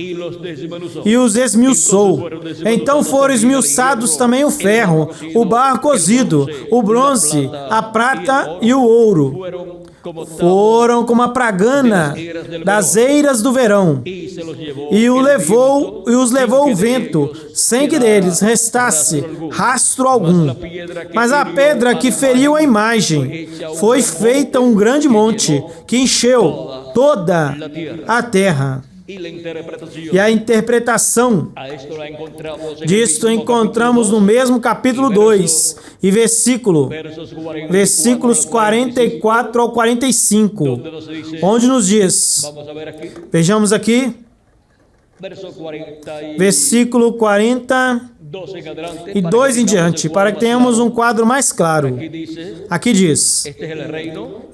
e os esmiuçou. Então foram esmiuçados também o ferro, o barro cozido, o bronze, a prata e o ouro. Foram como a pragana das eiras do verão, e os levou o vento, sem que deles restasse rastro algum. Mas a pedra que feriu a imagem foi feita um grande monte, que encheu toda a terra. E a interpretação disto encontramos no mesmo capítulo 2, e versículos 44 ao 45, onde nos diz, vejamos aqui, versículo 42 em diante, para que tenhamos um quadro mais claro. Aqui diz,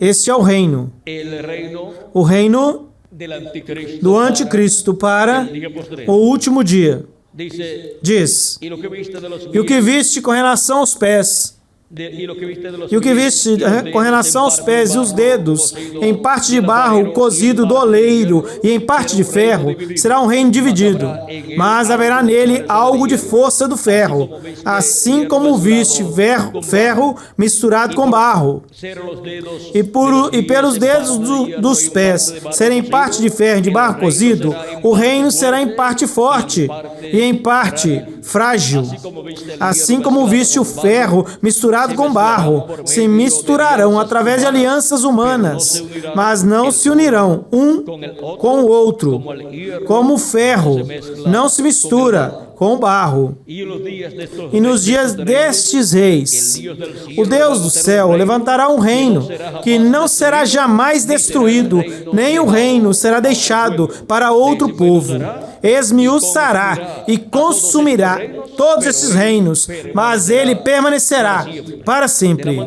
este é o reino do anticristo para o último dia. Diz, e o que viste com relação aos pés, e o que viste com relação aos pés e os dedos, em parte de barro cozido do oleiro e em parte de ferro, será um reino dividido, mas haverá nele algo de força do ferro, assim como viste ferro misturado com barro, e pelos dedos dos pés serem parte de ferro e de barro cozido, o reino será em parte forte e em parte frágil. Assim como viste o ferro misturado com barro, se misturarão através de alianças humanas, mas não se unirão um com o outro. Como o ferro não se mistura com o barro. E nos dias destes reis, o Deus do céu levantará um reino que não será jamais destruído, nem o reino será deixado para outro povo. Esmiuçará e consumirá todos esses reinos, mas ele permanecerá para sempre.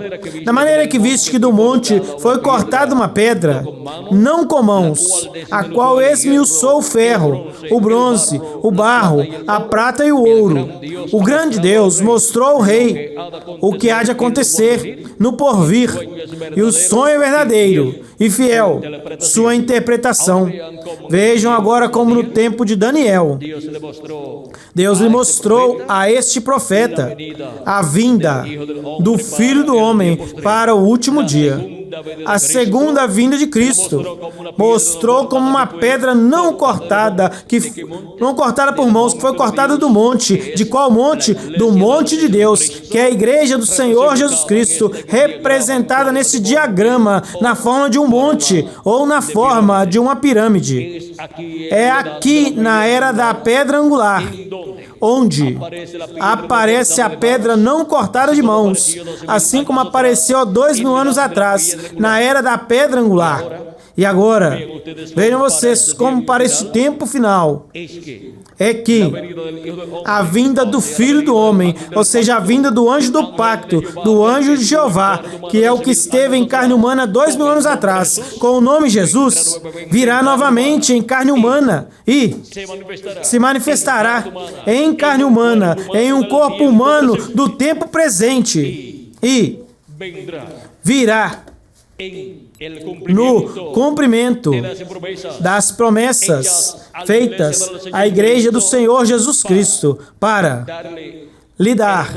Da maneira que viste que do monte foi cortada uma pedra, não com mãos, a qual esmiuçou o ferro, o bronze, o barro, a prata e o ouro. O grande Deus mostrou ao rei o que há de acontecer no porvir, e o sonho é verdadeiro e fiel, sua interpretação. Vejam agora como no tempo de Daniel, Deus lhe mostrou a este profeta a vinda do Filho do Homem para o último dia. A segunda vinda de Cristo mostrou como uma pedra não cortada por mãos, que foi cortada do monte. De qual monte? Do monte de Deus, que é a igreja do Senhor Jesus Cristo, representada nesse diagrama na forma de um monte ou na forma de uma pirâmide. É aqui na era da pedra angular onde aparece a pedra não cortada de mãos, assim como apareceu há 2000 anos atrás, na era da pedra angular. E agora, vejam vocês como para este tempo final, é que a vinda do Filho do Homem, ou seja, a vinda do anjo do pacto, do anjo de Jeová, que é o que esteve em carne humana 2000 anos atrás, com o nome Jesus, virá novamente em carne humana e se manifestará em carne humana, em um corpo humano do tempo presente e virá no cumprimento das promessas feitas à Igreja do Senhor Jesus Cristo para lhe dar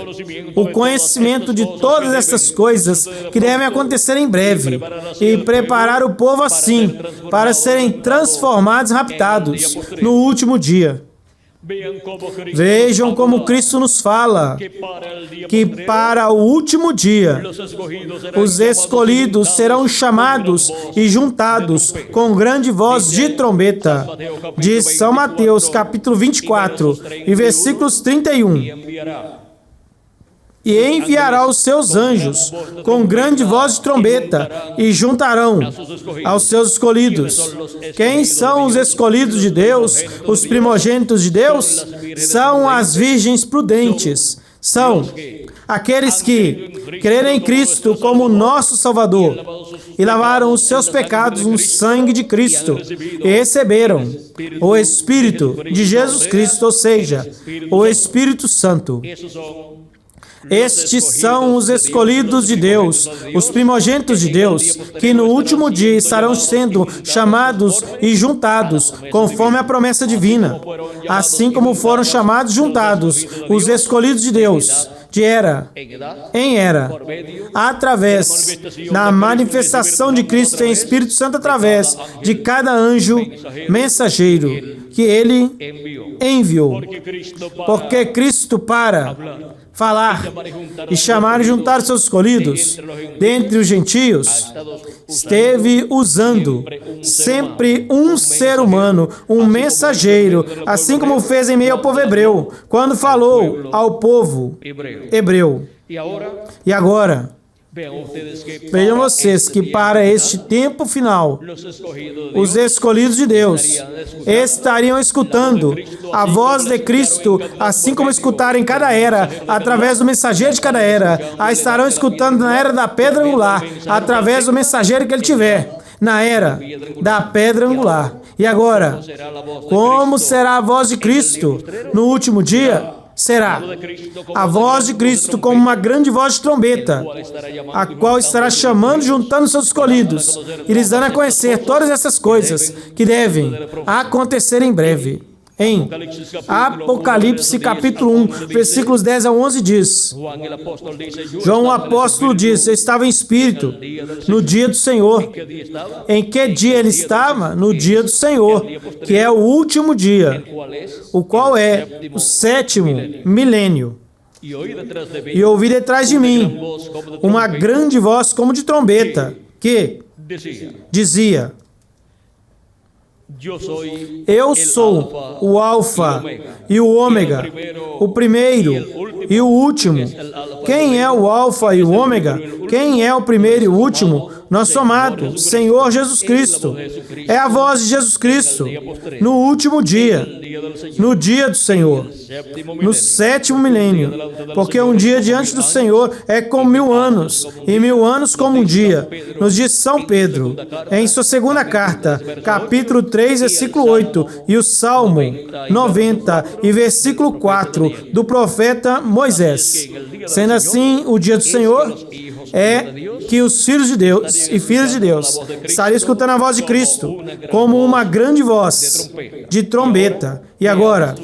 o conhecimento de todas essas coisas que devem acontecer em breve e preparar o povo assim para serem transformados e raptados no último dia. Vejam como Cristo nos fala que para o último dia os escolhidos serão chamados e juntados com grande voz de trombeta. De São Mateus, capítulo 24, e versículos 31. E enviará os seus anjos com grande voz de trombeta e juntarão aos seus escolhidos. Quem são os escolhidos de Deus? Os primogênitos de Deus? São as virgens prudentes. São aqueles que creram em Cristo como nosso Salvador e lavaram os seus pecados no sangue de Cristo e receberam o Espírito de Jesus Cristo, ou seja, o Espírito Santo. Estes são os escolhidos de Deus, os primogênitos de Deus, que no último dia estarão sendo chamados e juntados, conforme a promessa divina. Assim como foram chamados e juntados os escolhidos de Deus, de era em era, através da manifestação de Cristo em Espírito Santo, através de cada anjo mensageiro que Ele enviou. Porque Cristo, para falar e chamar e juntar seus escolhidos dentre os gentios, esteve usando sempre um ser humano, um mensageiro, assim como fez em meio ao povo hebreu, quando falou ao povo hebreu. E agora, vejam vocês que para este tempo final, os escolhidos de Deus estariam escutando a voz de Cristo, assim como escutaram em cada era, através do mensageiro de cada era, a estarão escutando na era da pedra angular, através do mensageiro que ele tiver, na era da pedra angular. E agora, como será a voz de Cristo no último dia? Será a voz de Cristo como uma grande voz de trombeta, a qual estará chamando e juntando seus escolhidos, e lhes dando a conhecer todas essas coisas que devem acontecer em breve. Em Apocalipse capítulo 1, versículos 10 a 11 diz, João o apóstolo diz, eu estava em espírito no dia do Senhor. Em que dia ele estava? No dia do Senhor, que é o último dia, o qual é o 7º milênio. E ouvi detrás de mim uma grande voz como de trombeta, que dizia, eu sou o Alfa e o Ômega, o primeiro e o último. Quem é o Alfa e o Ômega? Quem é o primeiro e o último? Nosso amado Senhor Jesus Cristo. É a voz de Jesus Cristo no último dia, no dia do Senhor, no 7º milênio. Porque um dia diante do Senhor é como 1000 anos, e 1000 anos como um dia. Nos diz São Pedro, em sua segunda carta, capítulo 3, versículo 8, e o Salmo 90 e versículo 4 do profeta Moisés. Sendo assim, o dia do Senhor é que os filhos de Deus e filhas de Deus estariam escutando a voz de Cristo como uma grande voz de trombeta. E agora,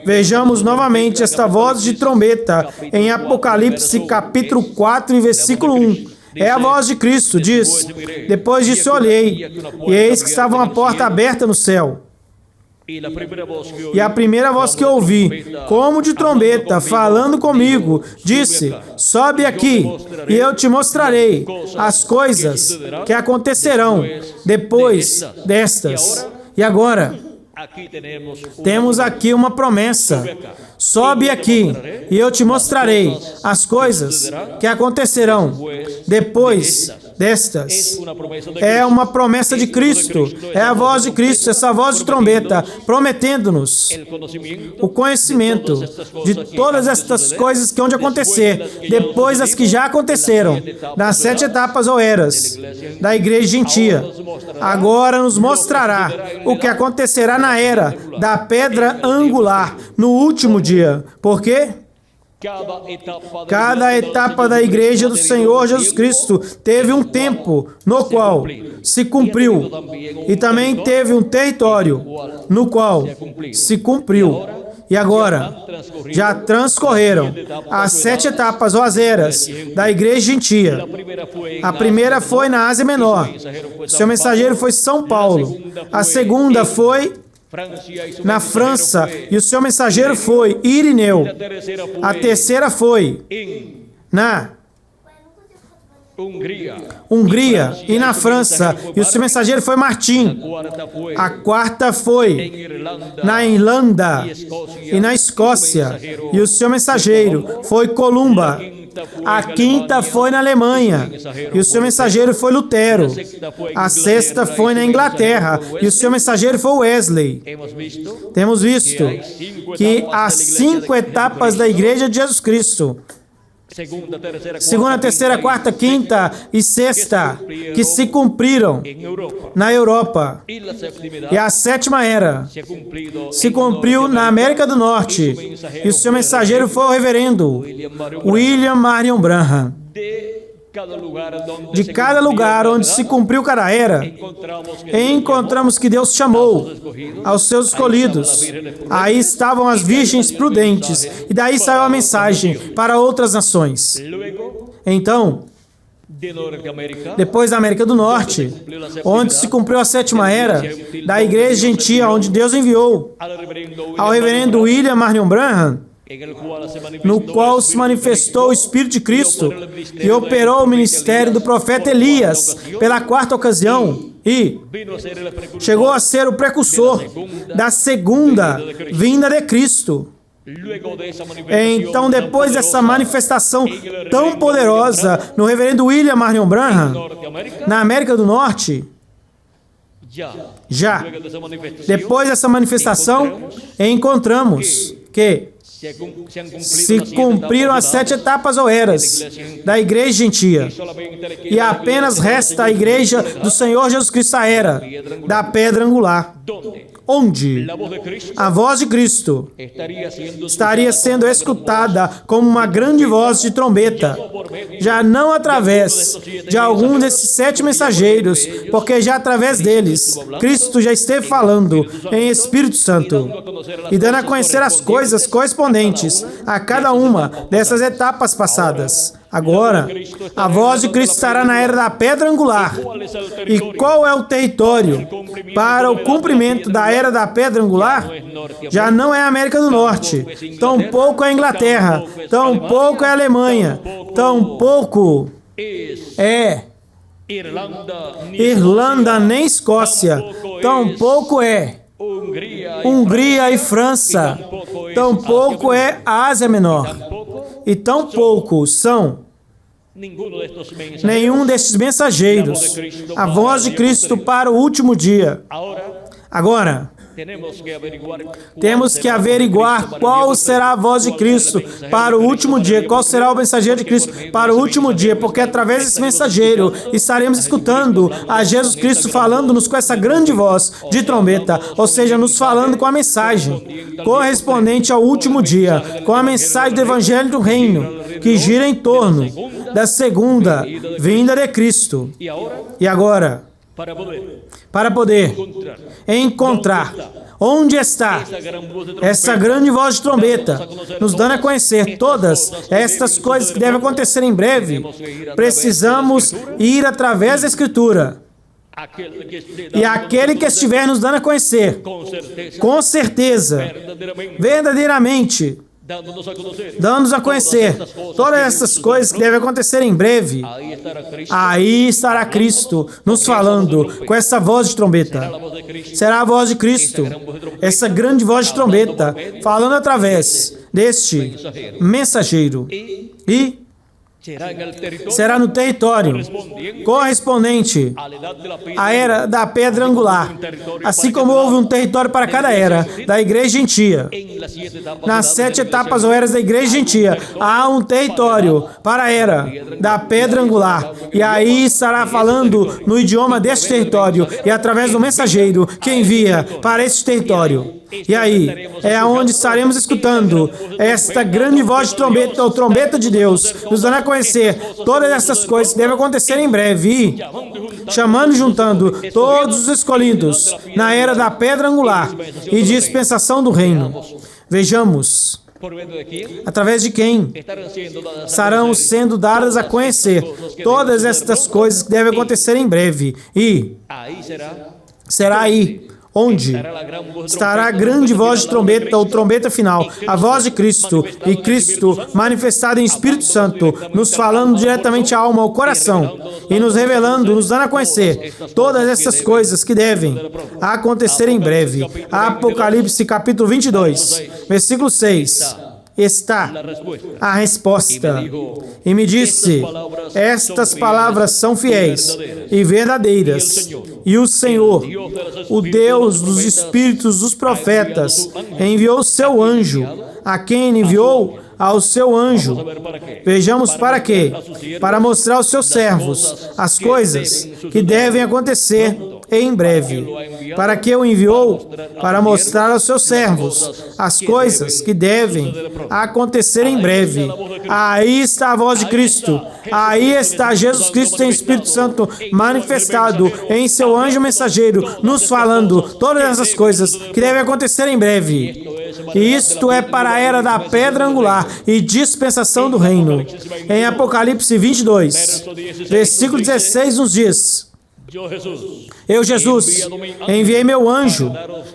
vejamos novamente esta voz de trombeta em Apocalipse capítulo 4 e versículo 1. É a voz de Cristo, diz, depois disso eu olhei, e eis que estava uma porta aberta no céu. E a primeira voz que eu ouvi, como de trombeta, falando comigo, disse, sobe aqui, e eu te mostrarei as coisas que acontecerão depois destas. E agora, temos aqui uma promessa. Sobe aqui, e eu te mostrarei as coisas que acontecerão depois destas. É uma promessa de Cristo, é a voz de Cristo, essa voz de trombeta, prometendo-nos o conhecimento de todas estas coisas que hão de acontecer, depois das que já aconteceram, nas 7 etapas ou eras da igreja gentia. Agora nos mostrará o que acontecerá na era da pedra angular, no último dia. Por quê? Cada etapa da igreja do Senhor Jesus Cristo teve um tempo no qual se cumpriu, e também teve um território no qual se cumpriu. E agora, já transcorreram as 7 etapas ou as eras da igreja gentia. A primeira foi na Ásia Menor. Seu mensageiro foi São Paulo. A segunda foi na França, e o seu mensageiro foi Irineu. A terceira foi na Hungria e na França, e o seu mensageiro foi Martim. A quarta foi na Irlanda e na Escócia, e o seu mensageiro foi Columba. A quinta foi na Alemanha, e o seu mensageiro foi Lutero. A sexta foi na Inglaterra, e o seu mensageiro foi Wesley. Temos visto que as 5 etapas da Igreja de Jesus Cristo, segunda, terceira, quarta, quinta e sexta, que se cumpriram na Europa. E a 7ª era se cumpriu na América do Norte. E o seu mensageiro foi o reverendo William Marion Branham. De cada lugar onde se cumpriu cada era, encontramos que Deus chamou aos seus escolhidos. Aí estavam as virgens prudentes, e daí saiu a mensagem para outras nações. Então, depois da América do Norte, onde se cumpriu a 7ª era da igreja gentia, onde Deus enviou ao reverendo William Marion Branham, no qual se manifestou o Espírito de Cristo e operou o ministério do profeta Elias pela 4ª ocasião, e chegou a ser o precursor da segunda vinda de Cristo. Então, depois dessa manifestação tão poderosa no reverendo William Marion Branham, na América do Norte, depois dessa manifestação, encontramos que se cumpriram as 7 etapas ou eras da igreja gentia, e apenas resta a igreja do Senhor Jesus Cristo, a era da pedra angular. onde a voz de Cristo estaria sendo escutada como uma grande voz de trombeta, já não através de algum desses 7 mensageiros, porque já através deles, Cristo já esteve falando em Espírito Santo e dando a conhecer as coisas correspondentes a cada uma dessas etapas passadas. Agora, a voz de Cristo estará na era da pedra angular. E qual é o território para o cumprimento da era da pedra angular? Já não é a América do Norte, tampouco é a Inglaterra, tampouco é a Alemanha, tampouco é Irlanda nem Escócia, tampouco é Hungria e França, tampouco é a Ásia Menor. E tampouco são nenhum destes mensageiros a voz de Cristo para o último dia. Agora, temos que averiguar qual será a voz de Cristo para o último dia, qual será o mensageiro de Cristo para o último dia, porque através desse mensageiro estaremos escutando a Jesus Cristo falando-nos com essa grande voz de trombeta, ou seja, nos falando com a mensagem correspondente ao último dia, com a mensagem do Evangelho do Reino, que gira em torno da segunda vinda de Cristo. E agora, para poder encontrar onde está essa grande voz de trombeta, nos dando a conhecer todas estas coisas que devem acontecer em breve, precisamos ir através da Escritura. E aquele que estiver nos dando a conhecer, com certeza, verdadeiramente, dando-nos a conhecer todas essas coisas que devem acontecer em breve, aí estará Cristo nos falando com essa voz de trombeta. Será a voz de Cristo, essa grande voz de trombeta, falando através deste mensageiro. E será no território correspondente à era da pedra angular, assim como houve um território para cada era da igreja gentia. Nas 7 etapas ou eras da igreja gentia, há um território para a era da pedra angular, e aí estará falando no idioma deste território e através do mensageiro que envia para este território. E aí é onde estaremos escutando esta grande voz de trombeta, ou trombeta de Deus, nos dando a conhecer todas essas coisas que devem acontecer em breve, e chamando e juntando todos os escolhidos na era da pedra angular e dispensação do reino. Vejamos através de quem estarão sendo dadas a conhecer todas estas coisas que devem acontecer em breve. E será aí onde estará a grande voz de trombeta, ou trombeta final, a voz de Cristo, e Cristo manifestado em Espírito Santo, nos falando diretamente à alma, ao coração, e nos revelando, nos dando a conhecer todas essas coisas que devem acontecer em breve. Apocalipse capítulo 22, versículo 6. Está a resposta. E me disse, estas palavras são fiéis e verdadeiras. E o Senhor, o Deus dos espíritos dos profetas, enviou seu anjo, a quem ele enviou ao seu anjo. Vejamos para quê? Para mostrar aos seus servos as coisas que devem acontecer em breve. Para que o enviou? Para mostrar aos seus servos as coisas que devem acontecer em breve. Aí está a voz de Cristo. Aí está Jesus Cristo em Espírito Santo manifestado em seu anjo mensageiro, nos falando todas essas coisas que devem acontecer em breve. E isto é para a era da pedra angular e dispensação do reino. Em Apocalipse 22, versículo 16 nos diz: Eu, Jesus, enviei meu anjo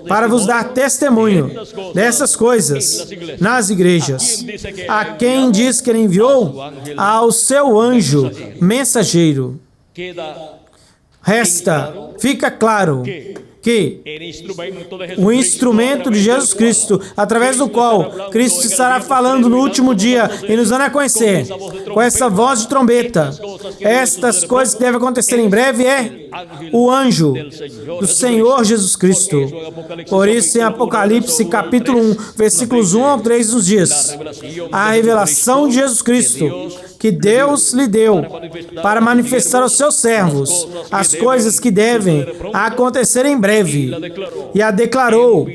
para vos dar testemunho dessas coisas nas igrejas. A quem diz que ele enviou? Ao seu anjo mensageiro. Fica claro que o instrumento de Jesus Cristo, através do qual Cristo estará falando no último dia e nos dando a conhecer, com essa voz de trombeta, estas coisas que devem acontecer em breve, é o anjo do Senhor Jesus Cristo. Por isso, em Apocalipse capítulo 1, versículos 1 ao 3, nos diz: a revelação de Jesus Cristo, que Deus lhe deu para manifestar aos seus servos as coisas que devem acontecer em breve. E a declarou,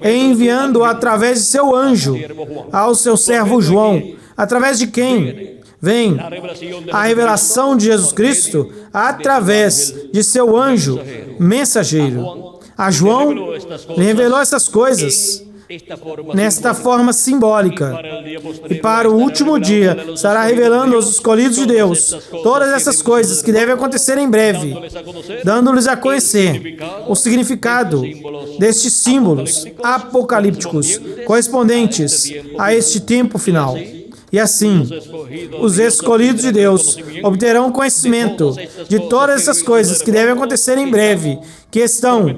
enviando-a através de seu anjo ao seu servo João. Através de quem? Vem a revelação de Jesus Cristo através de seu anjo mensageiro. A João lhe revelou essas coisas nesta forma simbólica. E para o último dia estará revelando aos escolhidos de Deus todas essas coisas que devem acontecer em breve, dando-lhes a conhecer o significado destes símbolos apocalípticos correspondentes a este tempo final. E assim, os escolhidos de Deus obterão conhecimento de todas essas coisas que devem acontecer em breve, que estão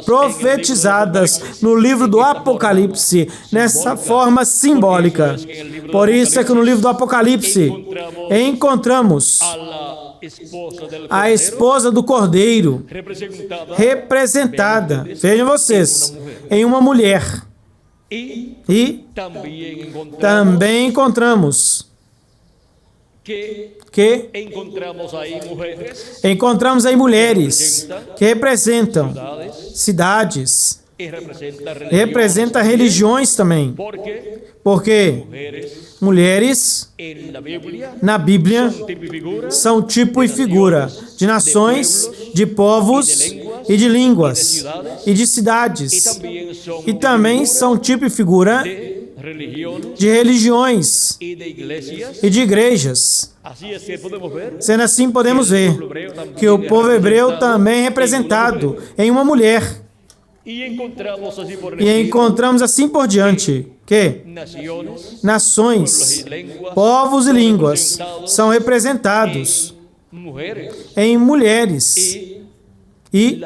profetizadas no livro do Apocalipse, nessa forma simbólica. Por isso é que no livro do Apocalipse encontramos a esposa do Cordeiro representada, vejam vocês, em uma mulher. E também encontramos aí mulheres que representam cidades, representam religiões também. Porque mulheres na Bíblia são tipo e figura de nações, de povos e de línguas e de cidades. E também são tipo e figura de religiões e de igrejas. Sendo assim, podemos ver que o povo hebreu também é representado em uma mulher. E encontramos assim por diante que nações, povos e línguas são representados em mulheres. E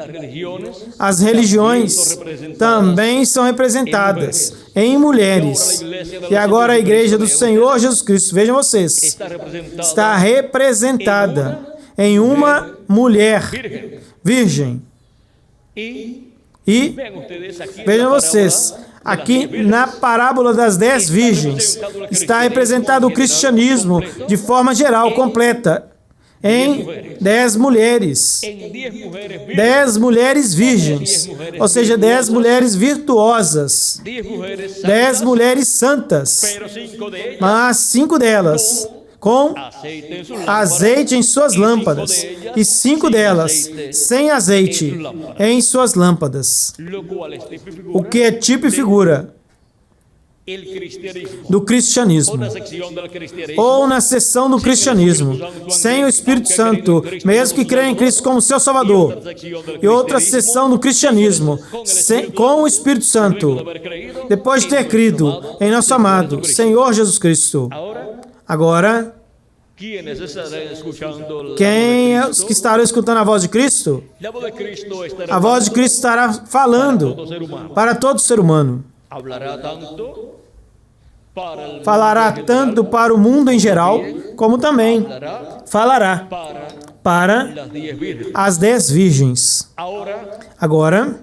as religiões também são representadas em mulheres. E agora a igreja do Senhor Jesus Cristo, vejam vocês, está representada em uma mulher virgem. E vejam vocês, aqui na parábola das 10 virgens, está representado o cristianismo de forma geral, completa, em 10 mulheres. 10 mulheres virgens, ou seja, 10 mulheres virtuosas, 10 mulheres santas, mas 5 delas com azeite em suas lâmpadas, e 5 delas sem azeite em suas lâmpadas, o que é tipo e figura do cristianismo, ou na seção do cristianismo, sem o Espírito Santo, mesmo que creia em Cristo como seu Salvador, e outra seção do cristianismo, com o Espírito Santo, depois de ter crido em nosso amado Senhor Jesus Cristo. Agora, quem é os que estarão escutando a voz de Cristo? A voz de Cristo estará falando para todo ser humano. Falará tanto para o mundo em geral, como também falará para as 10 virgens. Agora,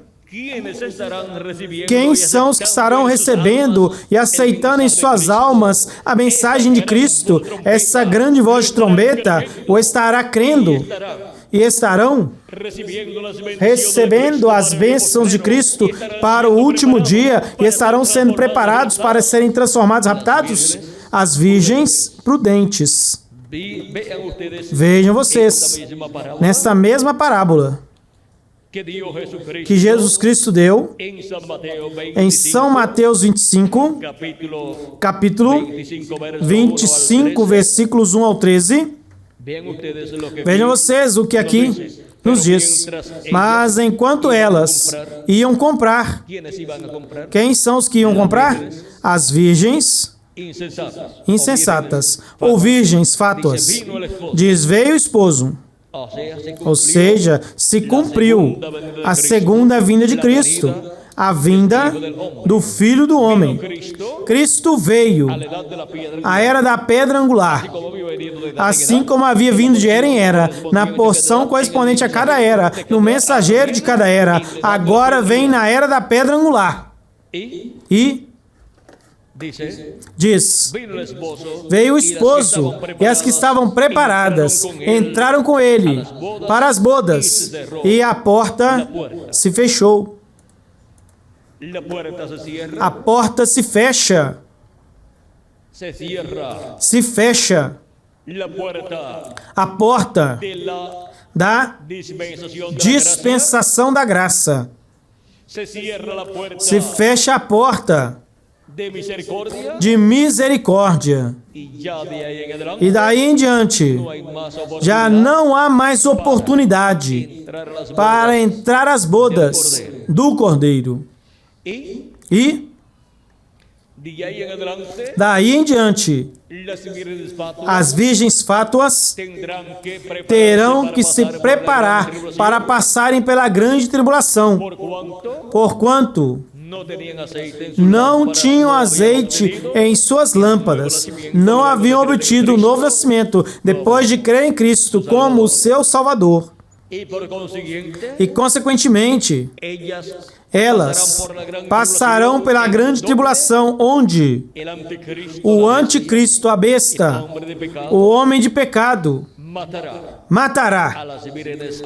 quem são os que estarão recebendo e aceitando em suas almas a mensagem de Cristo, essa grande voz de trombeta, ou estará crendo e estarão recebendo as bênçãos de Cristo para o último dia e estarão sendo preparados para serem transformados, raptados? As virgens prudentes. Vejam vocês, nesta mesma parábola que Jesus Cristo deu em São Mateus 25, capítulo 25, versículos 1 ao 13. Vejam vocês o que aqui nos diz. Mas enquanto elas iam comprar, quem são os que iam comprar? As virgens insensatas, ou virgens fátuas. Diz, veio o esposo. Ou seja, se cumpriu a segunda vinda de Cristo, a vinda do Filho do Homem. Cristo veio, a era da pedra angular, assim como havia vindo de era em era, na porção correspondente a cada era, no mensageiro de cada era, agora vem na era da pedra angular. E Diz: veio o esposo e as que estavam preparadas entraram com ele para as bodas e a porta se fechou. A porta se fecha. Se fecha. A porta da dispensação da graça. Se fecha a porta de misericórdia. E daí em diante, já não há mais oportunidade para entrar às bodas do Cordeiro. E daí em diante, as virgens fátuas terão que se preparar para passarem pela grande tribulação, porquanto não tinham azeite em suas lâmpadas, não haviam obtido o novo nascimento depois de crer em Cristo como o seu Salvador. E, consequentemente, elas passarão pela grande tribulação, onde o anticristo, a besta, o homem de pecado, matará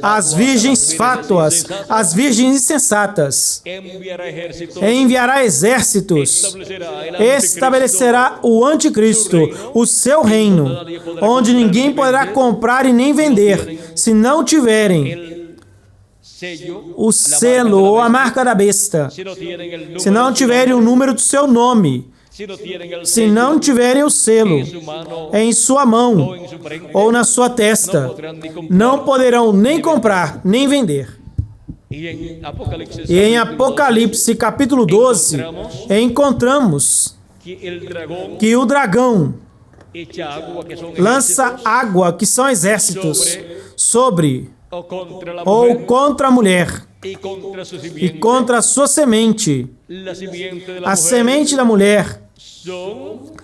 as virgens fátuas, as virgens insensatas, enviará exércitos, estabelecerá o anticristo, o seu reino, onde ninguém poderá comprar e nem vender, se não tiverem o selo ou a marca da besta, se não tiverem o número do seu nome, se não tiverem o selo em sua mão ou na sua testa, não poderão nem comprar, nem vender. E em Apocalipse capítulo 12, encontramos que o dragão lança água, que são exércitos, sobre ou contra a mulher e contra a sua semente. A semente da mulher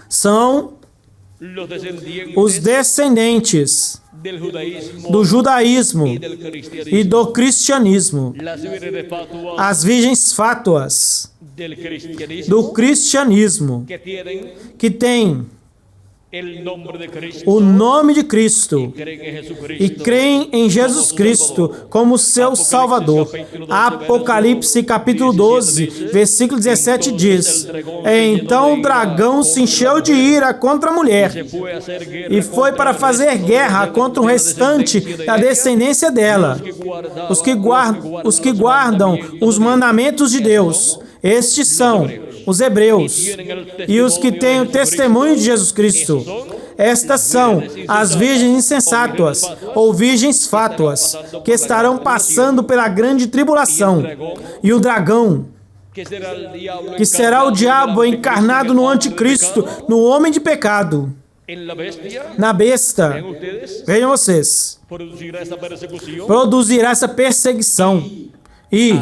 são os descendentes do judaísmo e do cristianismo. As virgens fátuas do cristianismo, que têm o nome de Cristo e creem em Jesus Cristo como seu Salvador. Apocalipse capítulo 12, versículo 17 diz: então o dragão se encheu de ira contra a mulher e foi para fazer guerra contra o restante da descendência dela, os que guardam os mandamentos de Deus. Estes são os hebreus e os que têm o testemunho de Jesus Cristo. Estas são as virgens insensatas ou virgens fátuas, que estarão passando pela grande tribulação. E o dragão, que será o diabo encarnado no anticristo, no homem de pecado, na besta, vejam vocês, produzirá essa perseguição e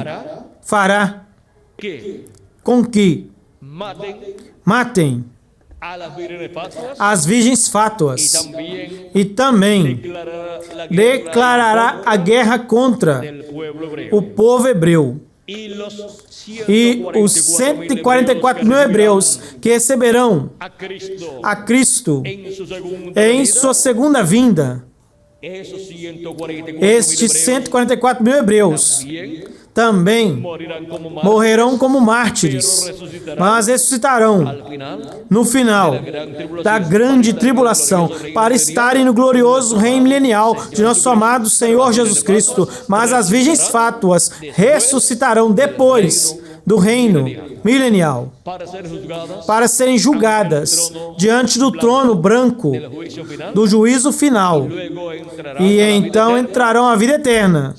fará com que matem as virgens fátuas e também declarará a guerra contra o povo hebreu. E os 144 mil hebreus que receberão a Cristo em sua segunda vinda, estes 144 mil hebreus também morrerão como mártires, mas ressuscitarão no final da grande tribulação para estarem no glorioso reino milenial de nosso amado Senhor Jesus Cristo. Mas as virgens fátuas ressuscitarão depois do reino milenial para serem julgadas diante do trono branco do juízo final, e então entrarão a vida eterna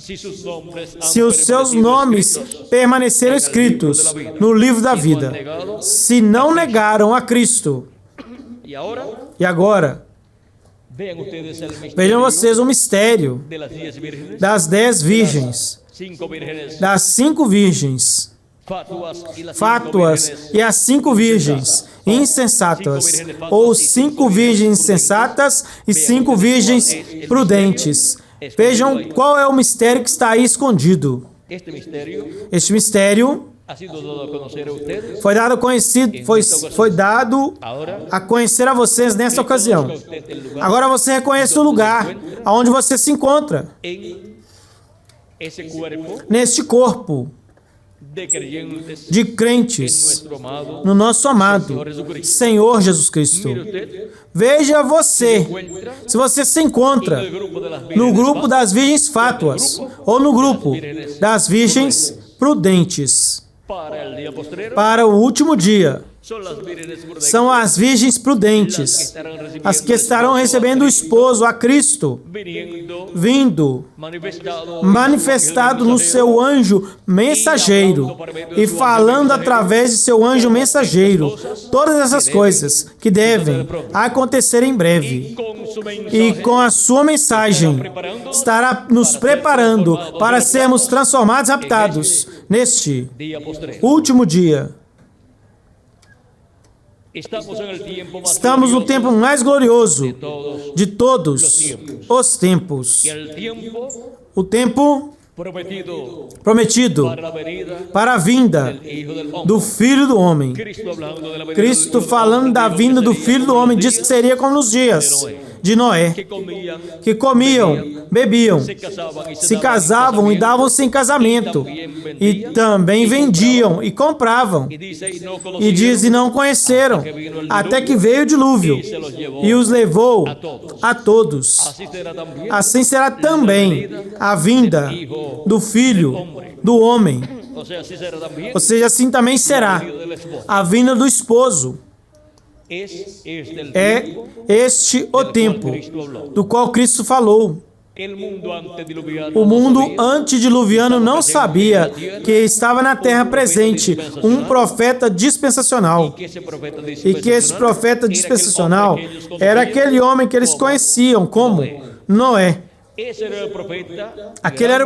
se os seus nomes permaneceram escritos no livro da vida, se não negaram a Cristo. E agora, vejam vocês o mistério das 10 virgens, das 5 virgens fátuas e as 5 virgens insensatas, ou 5 virgens insensatas e 5 virgens prudentes. Vejam qual é o mistério que está aí escondido. Este mistério foi dado a conhecer a vocês nesta ocasião. Agora você reconhece o lugar onde você se encontra. Neste corpo de crentes no nosso amado Senhor Jesus Cristo. Veja você, se você se encontra no grupo das virgens fátuas ou no grupo das virgens prudentes. Para o último dia, são as virgens prudentes, as que estarão recebendo o esposo, a Cristo, vindo, manifestado no seu anjo mensageiro e falando através de seu anjo mensageiro. Todas essas coisas que devem acontecer em breve. E com a sua mensagem, estará nos preparando para sermos transformados e raptados neste último dia. Estamos no tempo mais glorioso de todos os tempos. O tempo prometido para a vinda do Filho do Homem. Cristo, falando da vinda do Filho do Homem, disse que seria como nos dias de Noé, que comiam, bebiam, se casavam e davam-se em casamento, e também vendiam e compravam. E diz, e não conheceram, até que veio o dilúvio, e os levou a todos. Assim será também a vinda do Filho do Homem. Ou seja, assim também será a vinda do esposo. É este o tempo do qual Cristo falou. O mundo antediluviano não sabia que estava na terra presente um profeta dispensacional. E que esse profeta dispensacional era aquele homem que eles conheciam como Noé. Aquele era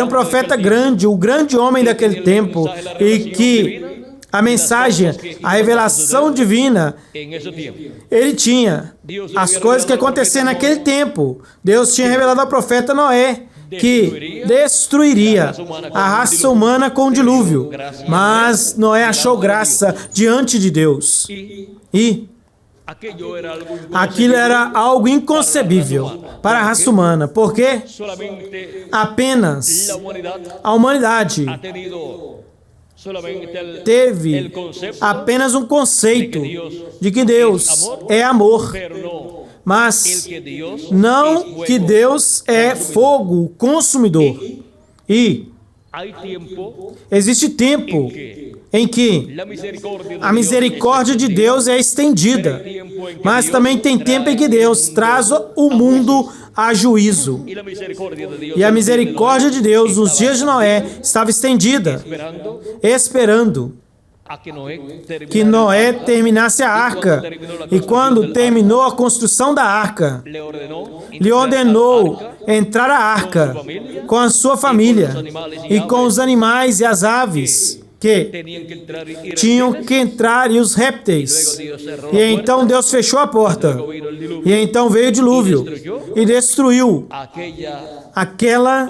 um profeta grande, o grande homem daquele tempo, e que a mensagem, a revelação divina, ele tinha as coisas que aconteciam naquele tempo. Deus tinha revelado ao profeta Noé que destruiria a raça humana com o dilúvio. Mas Noé achou graça diante de Deus. E aquilo era algo inconcebível para a raça humana, porque apenas a humanidade teve apenas um conceito de que Deus é amor, mas não que Deus é fogo consumidor. E existe tempo em que a misericórdia de Deus é estendida, mas também tem tempo em que Deus traz o mundo a juízo. E a misericórdia de Deus nos dias de Noé estava estendida, esperando que Noé terminasse a arca. E quando terminou a construção da arca, lhe ordenou entrar a arca com a sua família e com os animais e as aves que tinham que entrar, e os répteis. E então Deus fechou a porta. E então veio o dilúvio e destruiu aquela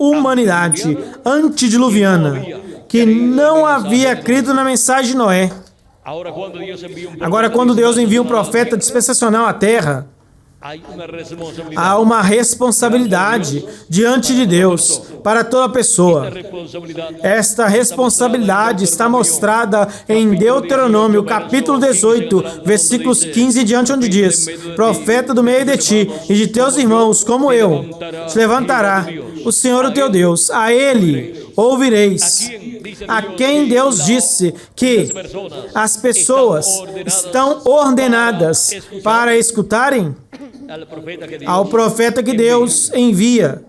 humanidade antediluviana que não havia crido na mensagem de Noé. Agora, quando Deus envia um profeta dispensacional à terra, há uma responsabilidade diante de Deus para toda pessoa. Esta responsabilidade está mostrada em Deuteronômio, capítulo 18, versículos 15 e diante, onde diz: profeta do meio de ti e de teus irmãos, como eu, se levantará o Senhor o teu Deus, a Ele ouvireis. A quem Deus disse que as pessoas estão ordenadas para escutarem? Ao profeta que Deus envia.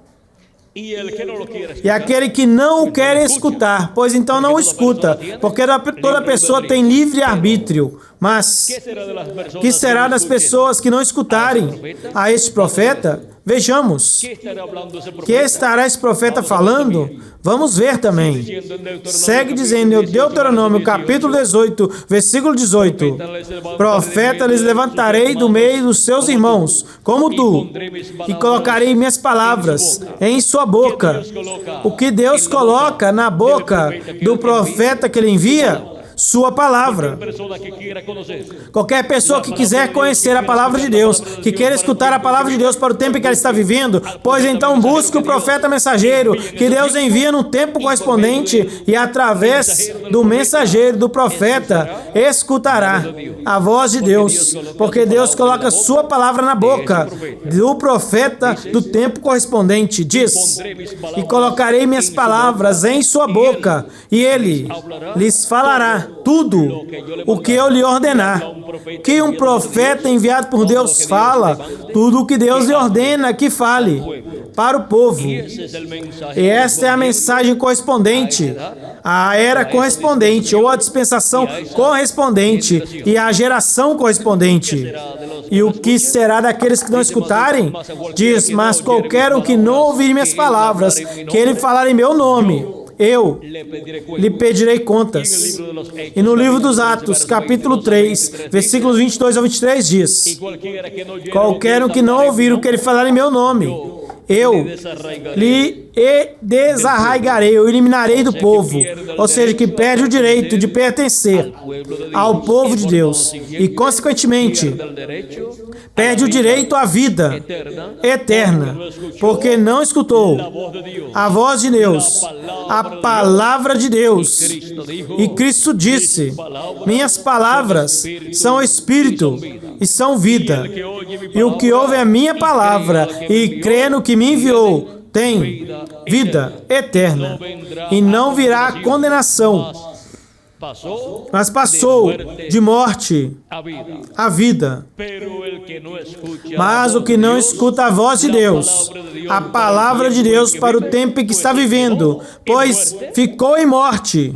E aquele que não o quer escutar, pois então não o escuta, porque toda pessoa tem livre-arbítrio. Mas que será das pessoas que não escutarem a este profeta? Vejamos. Que estará esse profeta falando? Vamos ver também. Segue dizendo em Deuteronômio, capítulo 18, versículo 18. Profeta lhes levantarei do meio dos seus irmãos, como tu, e colocarei minhas palavras em sua boca. O que Deus coloca na boca do profeta que ele envia? Sua palavra. Qualquer pessoa que quiser conhecer a palavra de Deus, que queira escutar a palavra de Deus para o tempo em que ela está vivendo, pois então busque o profeta mensageiro que Deus envia no tempo correspondente e através do mensageiro, do profeta, escutará a voz de Deus, porque Deus coloca sua palavra na boca do profeta do tempo correspondente. Diz: e colocarei minhas palavras em sua boca, e ele lhes falará tudo o que eu lhe ordenar. Que um profeta enviado por Deus fala tudo o que Deus lhe ordena que fale para o povo. E esta é a mensagem correspondente, a era correspondente, ou a dispensação correspondente e a geração correspondente. E o que será daqueles que não escutarem? Diz: mas qualquer um que não ouvir minhas palavras, que ele falar em meu nome, eu lhe pedirei contas. E no livro dos Atos, capítulo 3, versículos 22 ao 23, diz: qualquer um que não ouvir o que ele falar em meu nome, eu lhe desarraigarei, eu eliminarei do povo. Ou seja, que perde o direito de pertencer ao povo de Deus. E, consequentemente, perde o direito à vida eterna, porque não escutou a voz de Deus, a palavra de Deus. E Cristo disse: minhas palavras são espírito e são vida. E o que ouve a minha palavra e crê no que me enviou tem vida eterna e não virá condenação, mas passou de morte à vida. Mas o que não escuta a voz de Deus, a palavra de Deus para o tempo em que está vivendo, pois ficou em morte.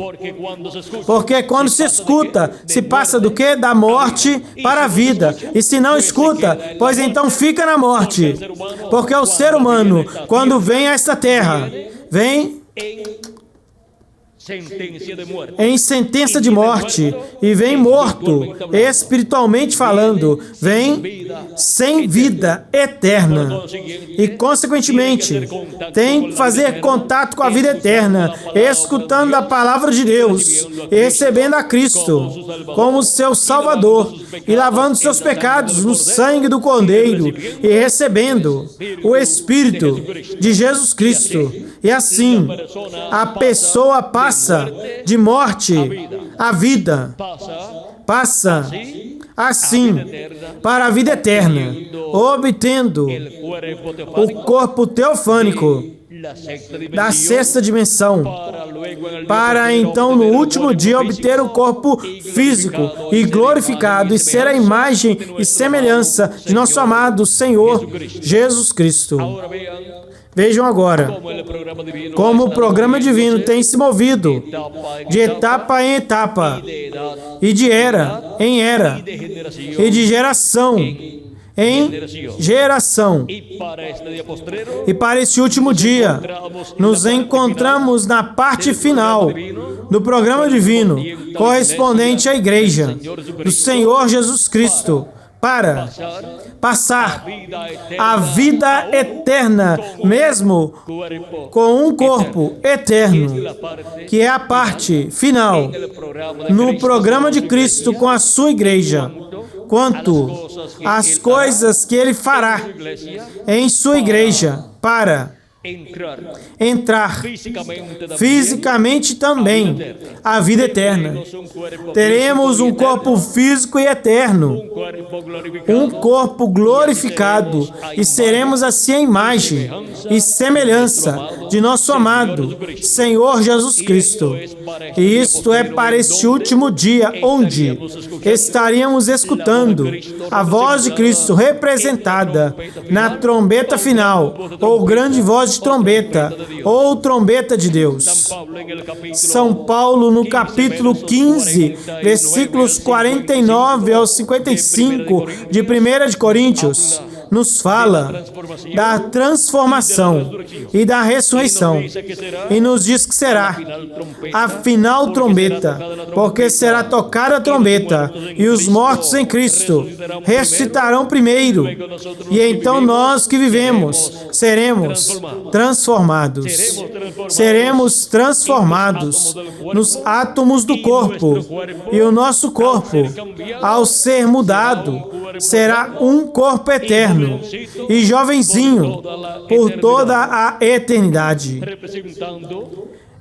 Porque quando se escuta, se passa do quê? Da morte para a vida. E se não escuta, pois então fica na morte. Porque o ser humano, quando vem a esta terra, vem em sentença de morte e vem morto, espiritualmente falando, vem sem vida eterna e, consequentemente, tem que fazer contato com a vida eterna, escutando a palavra de Deus e recebendo a Cristo como seu Salvador e lavando seus pecados no sangue do Cordeiro e recebendo o Espírito de Jesus Cristo. E assim, a pessoa passa de morte à vida, passa assim para a vida eterna, obtendo o corpo teofânico da sexta dimensão, para então no último dia obter o corpo físico e glorificado e ser a imagem e semelhança de nosso amado Senhor Jesus Cristo. Vejam agora como o programa divino tem se movido de etapa em etapa, e de era em era, e de geração em geração. E para esse último dia, nos encontramos na parte final do programa divino, correspondente à Igreja do Senhor Jesus Cristo, para passar a vida eterna, mesmo com um corpo eterno, que é a parte final, no programa de Cristo com a sua Igreja, quanto às coisas que Ele fará em sua Igreja para entrar fisicamente também a vida eterna. Teremos um corpo físico e eterno, um corpo glorificado, e seremos assim a imagem e semelhança de nosso amado Senhor Jesus Cristo. E isto é para este último dia, onde estaríamos escutando a voz de Cristo representada na trombeta final, ou grande voz de trombeta, ou trombeta de Deus. São Paulo, no capítulo 15, versículos 49 ao 55 de 1 de Coríntios, nos fala da transformação e da ressurreição. E nos diz que será a final trombeta, porque será tocada a trombeta, e os mortos em Cristo ressuscitarão primeiro. E então nós que vivemos seremos transformados. Seremos transformados nos átomos do corpo. E o nosso corpo, ao ser mudado, será um corpo eterno e jovenzinho por toda a eternidade,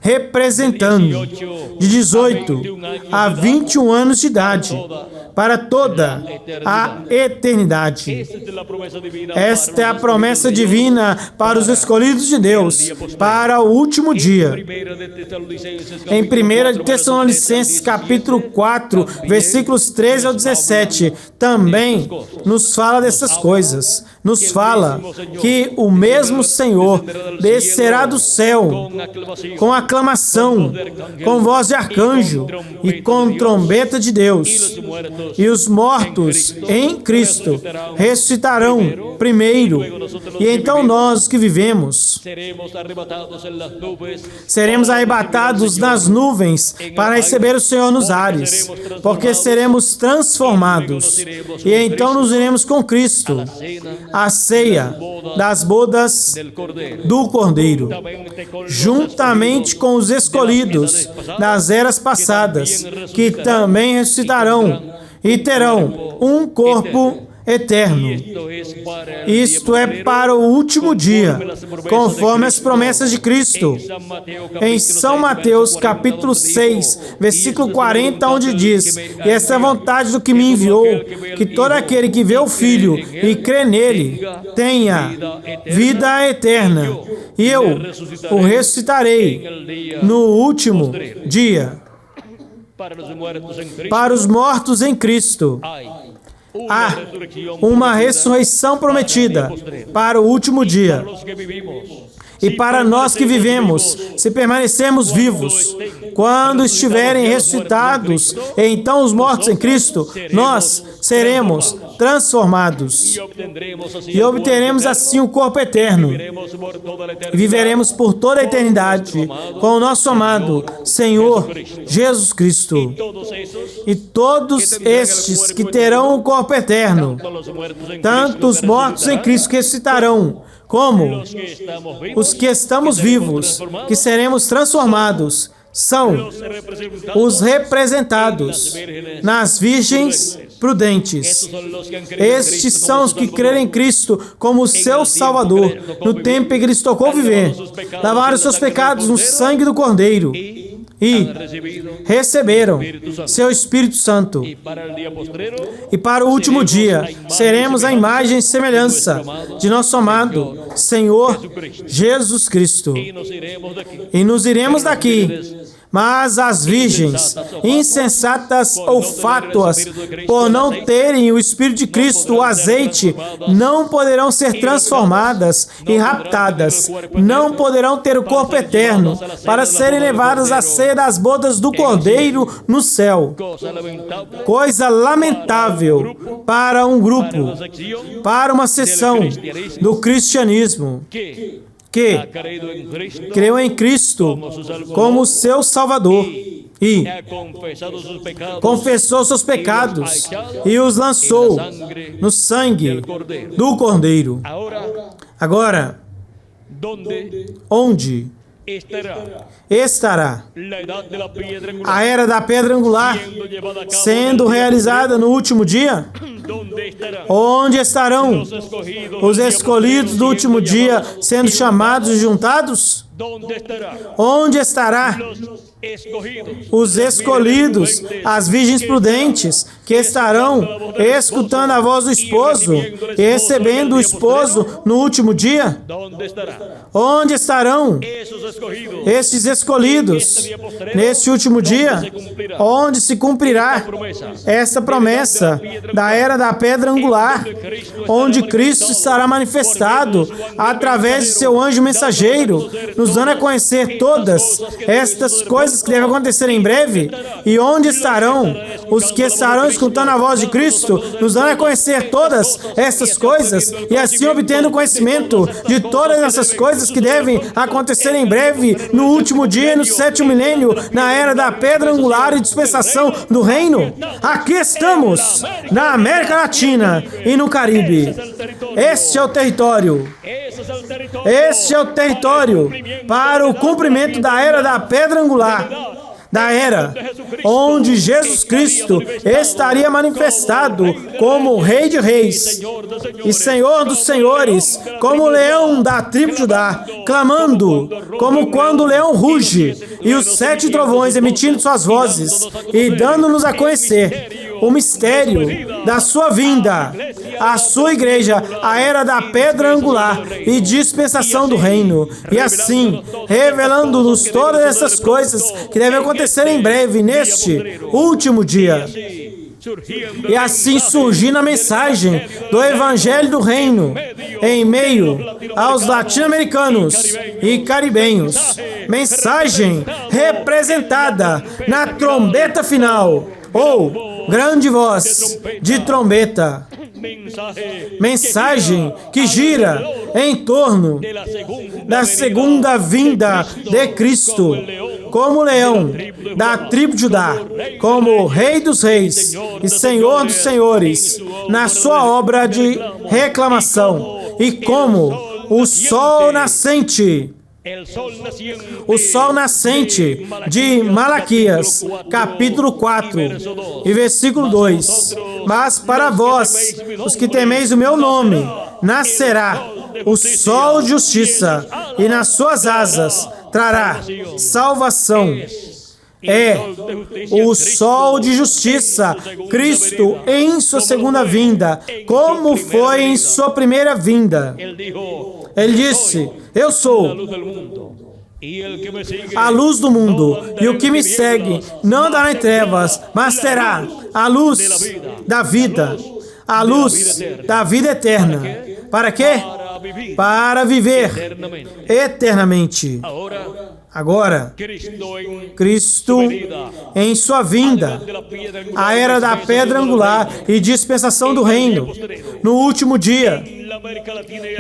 representando de 18 a 21 anos de idade para toda a eternidade. Esta é a promessa divina para os escolhidos de Deus, para o último dia. Em 1 Tessalonicenses capítulo 4, versículos 13 ao 17, também nos fala dessas coisas. Nos fala que o mesmo Senhor descerá do céu com aclamação, com voz de arcanjo e com trombeta de Deus. E os mortos em Cristo ressuscitarão primeiro. E então nós que vivemos seremos arrebatados nas nuvens para receber o Senhor nos ares, porque seremos transformados. E então nos iremos com Cristo à ceia das bodas do Cordeiro, juntamente com os escolhidos das eras passadas, que também ressuscitarão e terão um corpo eterno. Isto é para o último dia, conforme as promessas de Cristo. Em São Mateus, capítulo 6, versículo 40, onde diz: "E esta é a vontade do que me enviou, que todo aquele que vê o Filho e crê nele tenha vida eterna, e eu o ressuscitarei no último dia." Para os mortos em Cristo, há uma ressurreição prometida para o último dia. E para nós que vivemos, se permanecermos vivos, quando estiverem ressuscitados, então os mortos em Cristo, nós seremos transformados e obteremos assim o corpo eterno. E viveremos por toda a eternidade com o nosso amado Senhor Jesus Cristo. E todos estes que terão o corpo eterno, tanto os mortos em Cristo que ressuscitarão, como os que estamos vivos, que seremos transformados, são os representados nas virgens prudentes. Estes são os que creem em Cristo como seu Salvador, no tempo em que lhes tocou viver, lavaram os seus pecados no sangue do Cordeiro e receberam seu Espírito Santo. E para o último dia, seremos a imagem e semelhança de nosso amado Senhor Jesus Cristo. E nos iremos daqui. Mas as virgens, insensatas ou fátuas, por não terem o Espírito de Cristo, o azeite, não poderão ser transformadas e raptadas, não poderão ter o corpo eterno, para serem levadas à ceia das bodas do Cordeiro no céu. Coisa lamentável para um grupo, para uma seção do cristianismo, que creu em Cristo como seu Salvador e confessou seus pecados e os lançou no sangue do Cordeiro. Agora, onde estará a era da pedra angular sendo realizada no último dia? Onde estarão os escolhidos do último dia sendo chamados e juntados? Onde estará os escolhidos, as virgens prudentes, que estarão escutando a voz do esposo e recebendo o esposo no último dia? Onde estarão esses escolhidos nesse último dia? Onde se cumprirá essa promessa da era da pedra angular, onde Cristo estará manifestado através de seu anjo mensageiro no nos dando a conhecer todas estas coisas que devem acontecer em breve. E onde estarão os que estarão escutando a voz de Cristo, nos dando a conhecer todas estas coisas, e assim obtendo conhecimento de todas essas coisas que devem acontecer em breve, no último dia, no sétimo milênio, na era da pedra angular e dispensação do reino. Aqui estamos, na América Latina e no Caribe. Este é o território. Este é o território para o cumprimento da era da pedra angular, da era onde Jesus Cristo estaria manifestado como Rei de Reis e Senhor dos Senhores, como o leão da tribo de Judá, clamando, como quando o leão ruge, e os 7 trovões emitindo suas vozes e dando-nos a conhecer o mistério da sua vinda, a sua igreja, a era da pedra angular e dispensação do reino, e assim, revelando-nos todas essas coisas que devem acontecer em breve, neste último dia. E assim surgindo a mensagem do Evangelho do Reino em meio aos latino-americanos e caribenhos. Mensagem representada na trombeta final, ou grande voz de trombeta. Mensagem que gira em torno da segunda vinda de Cristo, como leão da tribo de Judá, como Rei dos Reis e Senhor dos Senhores, na sua obra de reclamação, e como o sol nascente. O sol nascente de Malaquias, capítulo 4 e versículo 2. Mas para vós, os que temeis o meu nome, nascerá o sol de justiça, e nas suas asas trará salvação. É o sol de justiça, Cristo em sua segunda vinda, como foi em sua primeira vinda. Ele disse: eu sou a luz do mundo, e o que me segue não andará em trevas, mas terá a luz da vida, a luz da vida eterna. Para quê? Para viver eternamente. Agora, Cristo em sua vinda, a era da pedra angular e dispensação do reino, no último dia,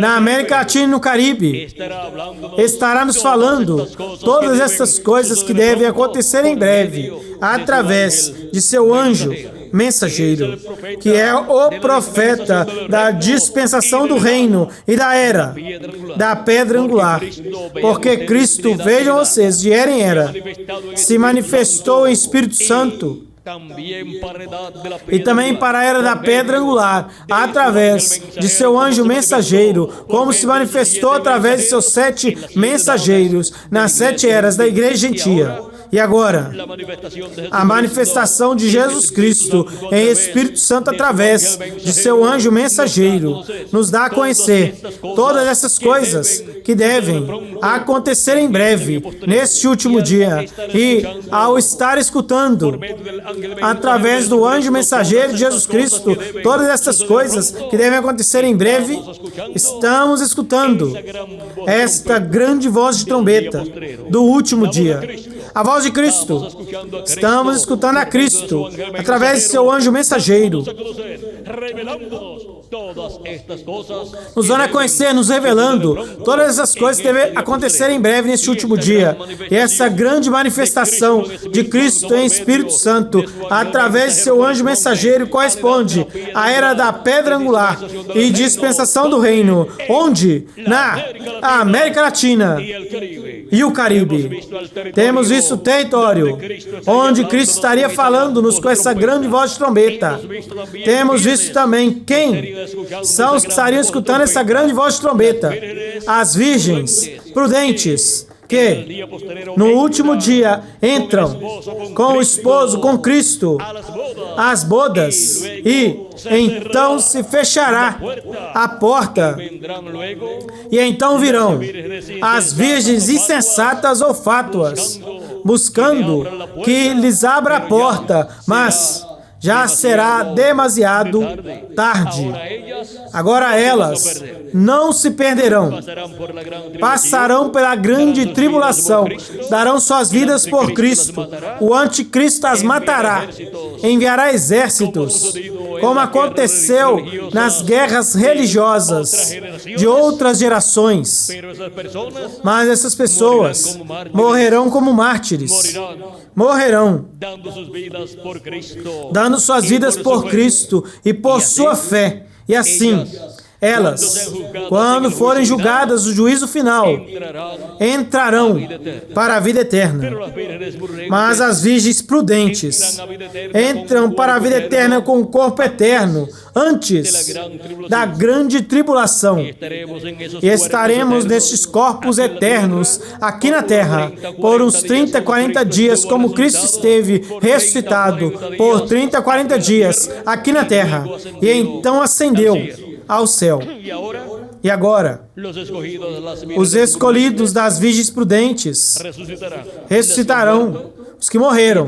na América Latina e no Caribe, estará nos falando todas essas coisas que devem acontecer em breve, através de seu anjo mensageiro, que é o profeta da dispensação do reino e da era da pedra angular. Porque Cristo, vejam vocês, de era em era, se manifestou em Espírito Santo, e também para a era da pedra angular, através de seu anjo mensageiro, como se manifestou através de seus 7 mensageiros nas 7 eras da igreja gentia. E agora, a manifestação de Jesus Cristo em Espírito Santo através de seu anjo mensageiro nos dá a conhecer todas essas coisas que devem acontecer em breve, neste último dia. E ao estar escutando, através do anjo mensageiro de Jesus Cristo, todas essas coisas que devem acontecer em breve, estamos escutando esta grande voz de trombeta do último dia. A voz de Cristo. Estamos escutando a Cristo através de seu anjo mensageiro, nos dando a conhecer, nos revelando todas essas coisas que devem acontecer em breve neste último dia. E essa grande manifestação de Cristo em Espírito Santo através de seu anjo mensageiro corresponde à era da pedra angular e dispensação do reino, onde? Na América Latina e o Caribe. Temos visto o território onde Cristo estaria falando-nos com essa grande voz de trombeta. Temos visto também quem são os que estariam escutando essa grande voz de trombeta. As virgens prudentes, que no último dia entram com o esposo, com Cristo, às bodas, e então se fechará a porta, e então virão as virgens insensatas ou fátuas, buscando que lhes abra a porta, mas já será demasiado tarde. Agora elas não se perderão, passarão pela grande tribulação, darão suas vidas por Cristo. O anticristo as matará, enviará exércitos, como aconteceu nas guerras religiosas de outras gerações. Mas essas pessoas morrerão como mártires, morrerão dando suas vidas por Cristo e por sua fé. E assim, elas, quando forem julgadas no juízo final, entrarão para a vida eterna. Mas as virgens prudentes entram para a vida eterna com o corpo eterno, antes da grande tribulação. E estaremos nestes corpos eternos aqui na terra por uns 30, 40 dias, como Cristo esteve ressuscitado por 30, 40 dias aqui na terra. E então ascendeu ao céu. E agora, os escolhidos das virgens prudentes ressuscitarão, os que morreram,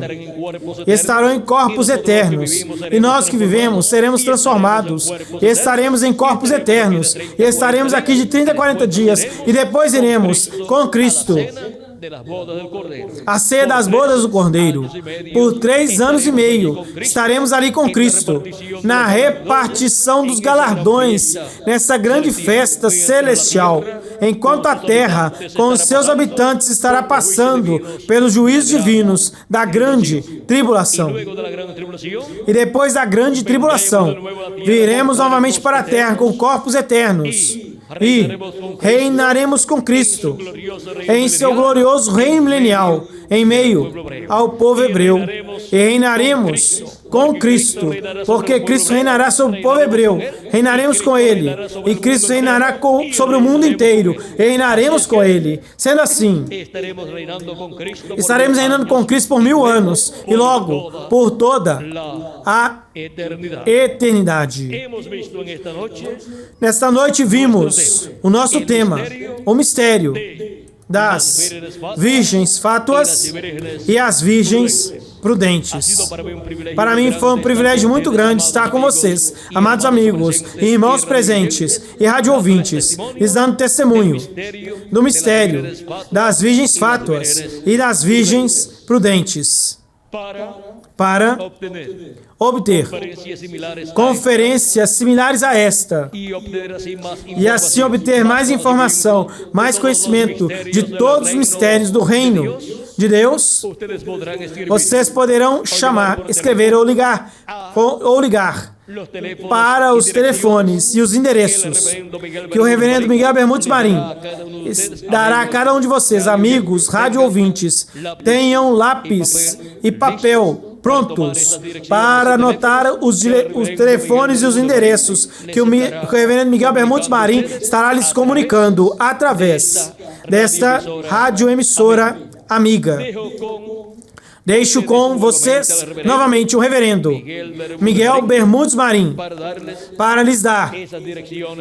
e estarão em corpos eternos. E nós que vivemos seremos transformados, e estaremos em corpos eternos, e estaremos aqui de 30 a 40 dias, e depois iremos com Cristo a ceia das bodas do Cordeiro. Por 3 anos e meio estaremos ali com Cristo, na repartição dos galardões, nessa grande festa celestial, enquanto a terra, com os seus habitantes, estará passando pelos juízos divinos da grande tribulação. E depois da grande tribulação, viremos novamente para a terra com corpos eternos, e reinaremos com Cristo em seu glorioso reino milenial, em meio ao povo hebreu. E reinaremos com Cristo, porque Cristo reinará sobre o povo hebreu. Reinaremos com Ele, e Cristo reinará sobre o mundo inteiro. E reinaremos com Ele. Sendo assim, estaremos reinando com Cristo por 1000 anos, e logo por toda a eternidade. Nesta noite vimos o nosso tema, o mistério das virgens fátuas e as virgens prudentes. Para mim foi um privilégio muito grande estar com vocês, amados amigos e irmãos presentes e rádio ouvintes, lhes dando testemunho do mistério das virgens fátuas e das virgens prudentes, para obter conferências similares a esta, e assim obter mais informação, mais conhecimento de todos os mistérios do reino de Deus. Vocês poderão chamar, escrever ou ligar para os telefones e os endereços que o reverendo Miguel Bermudes Marim dará a cada um de vocês, amigos, rádio ouvintes. Tenham lápis e papel prontos para anotar os telefones e os endereços que o reverendo Miguel Bermudes Marim estará lhes comunicando através desta radioemissora amiga. Deixo com vocês novamente o reverendo Miguel Bermudes Marim para lhes dar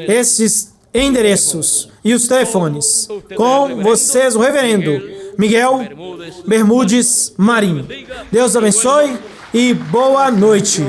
esses endereços e os telefones. Com vocês o reverendo Miguel Bermudes Marim. Deus abençoe e boa noite.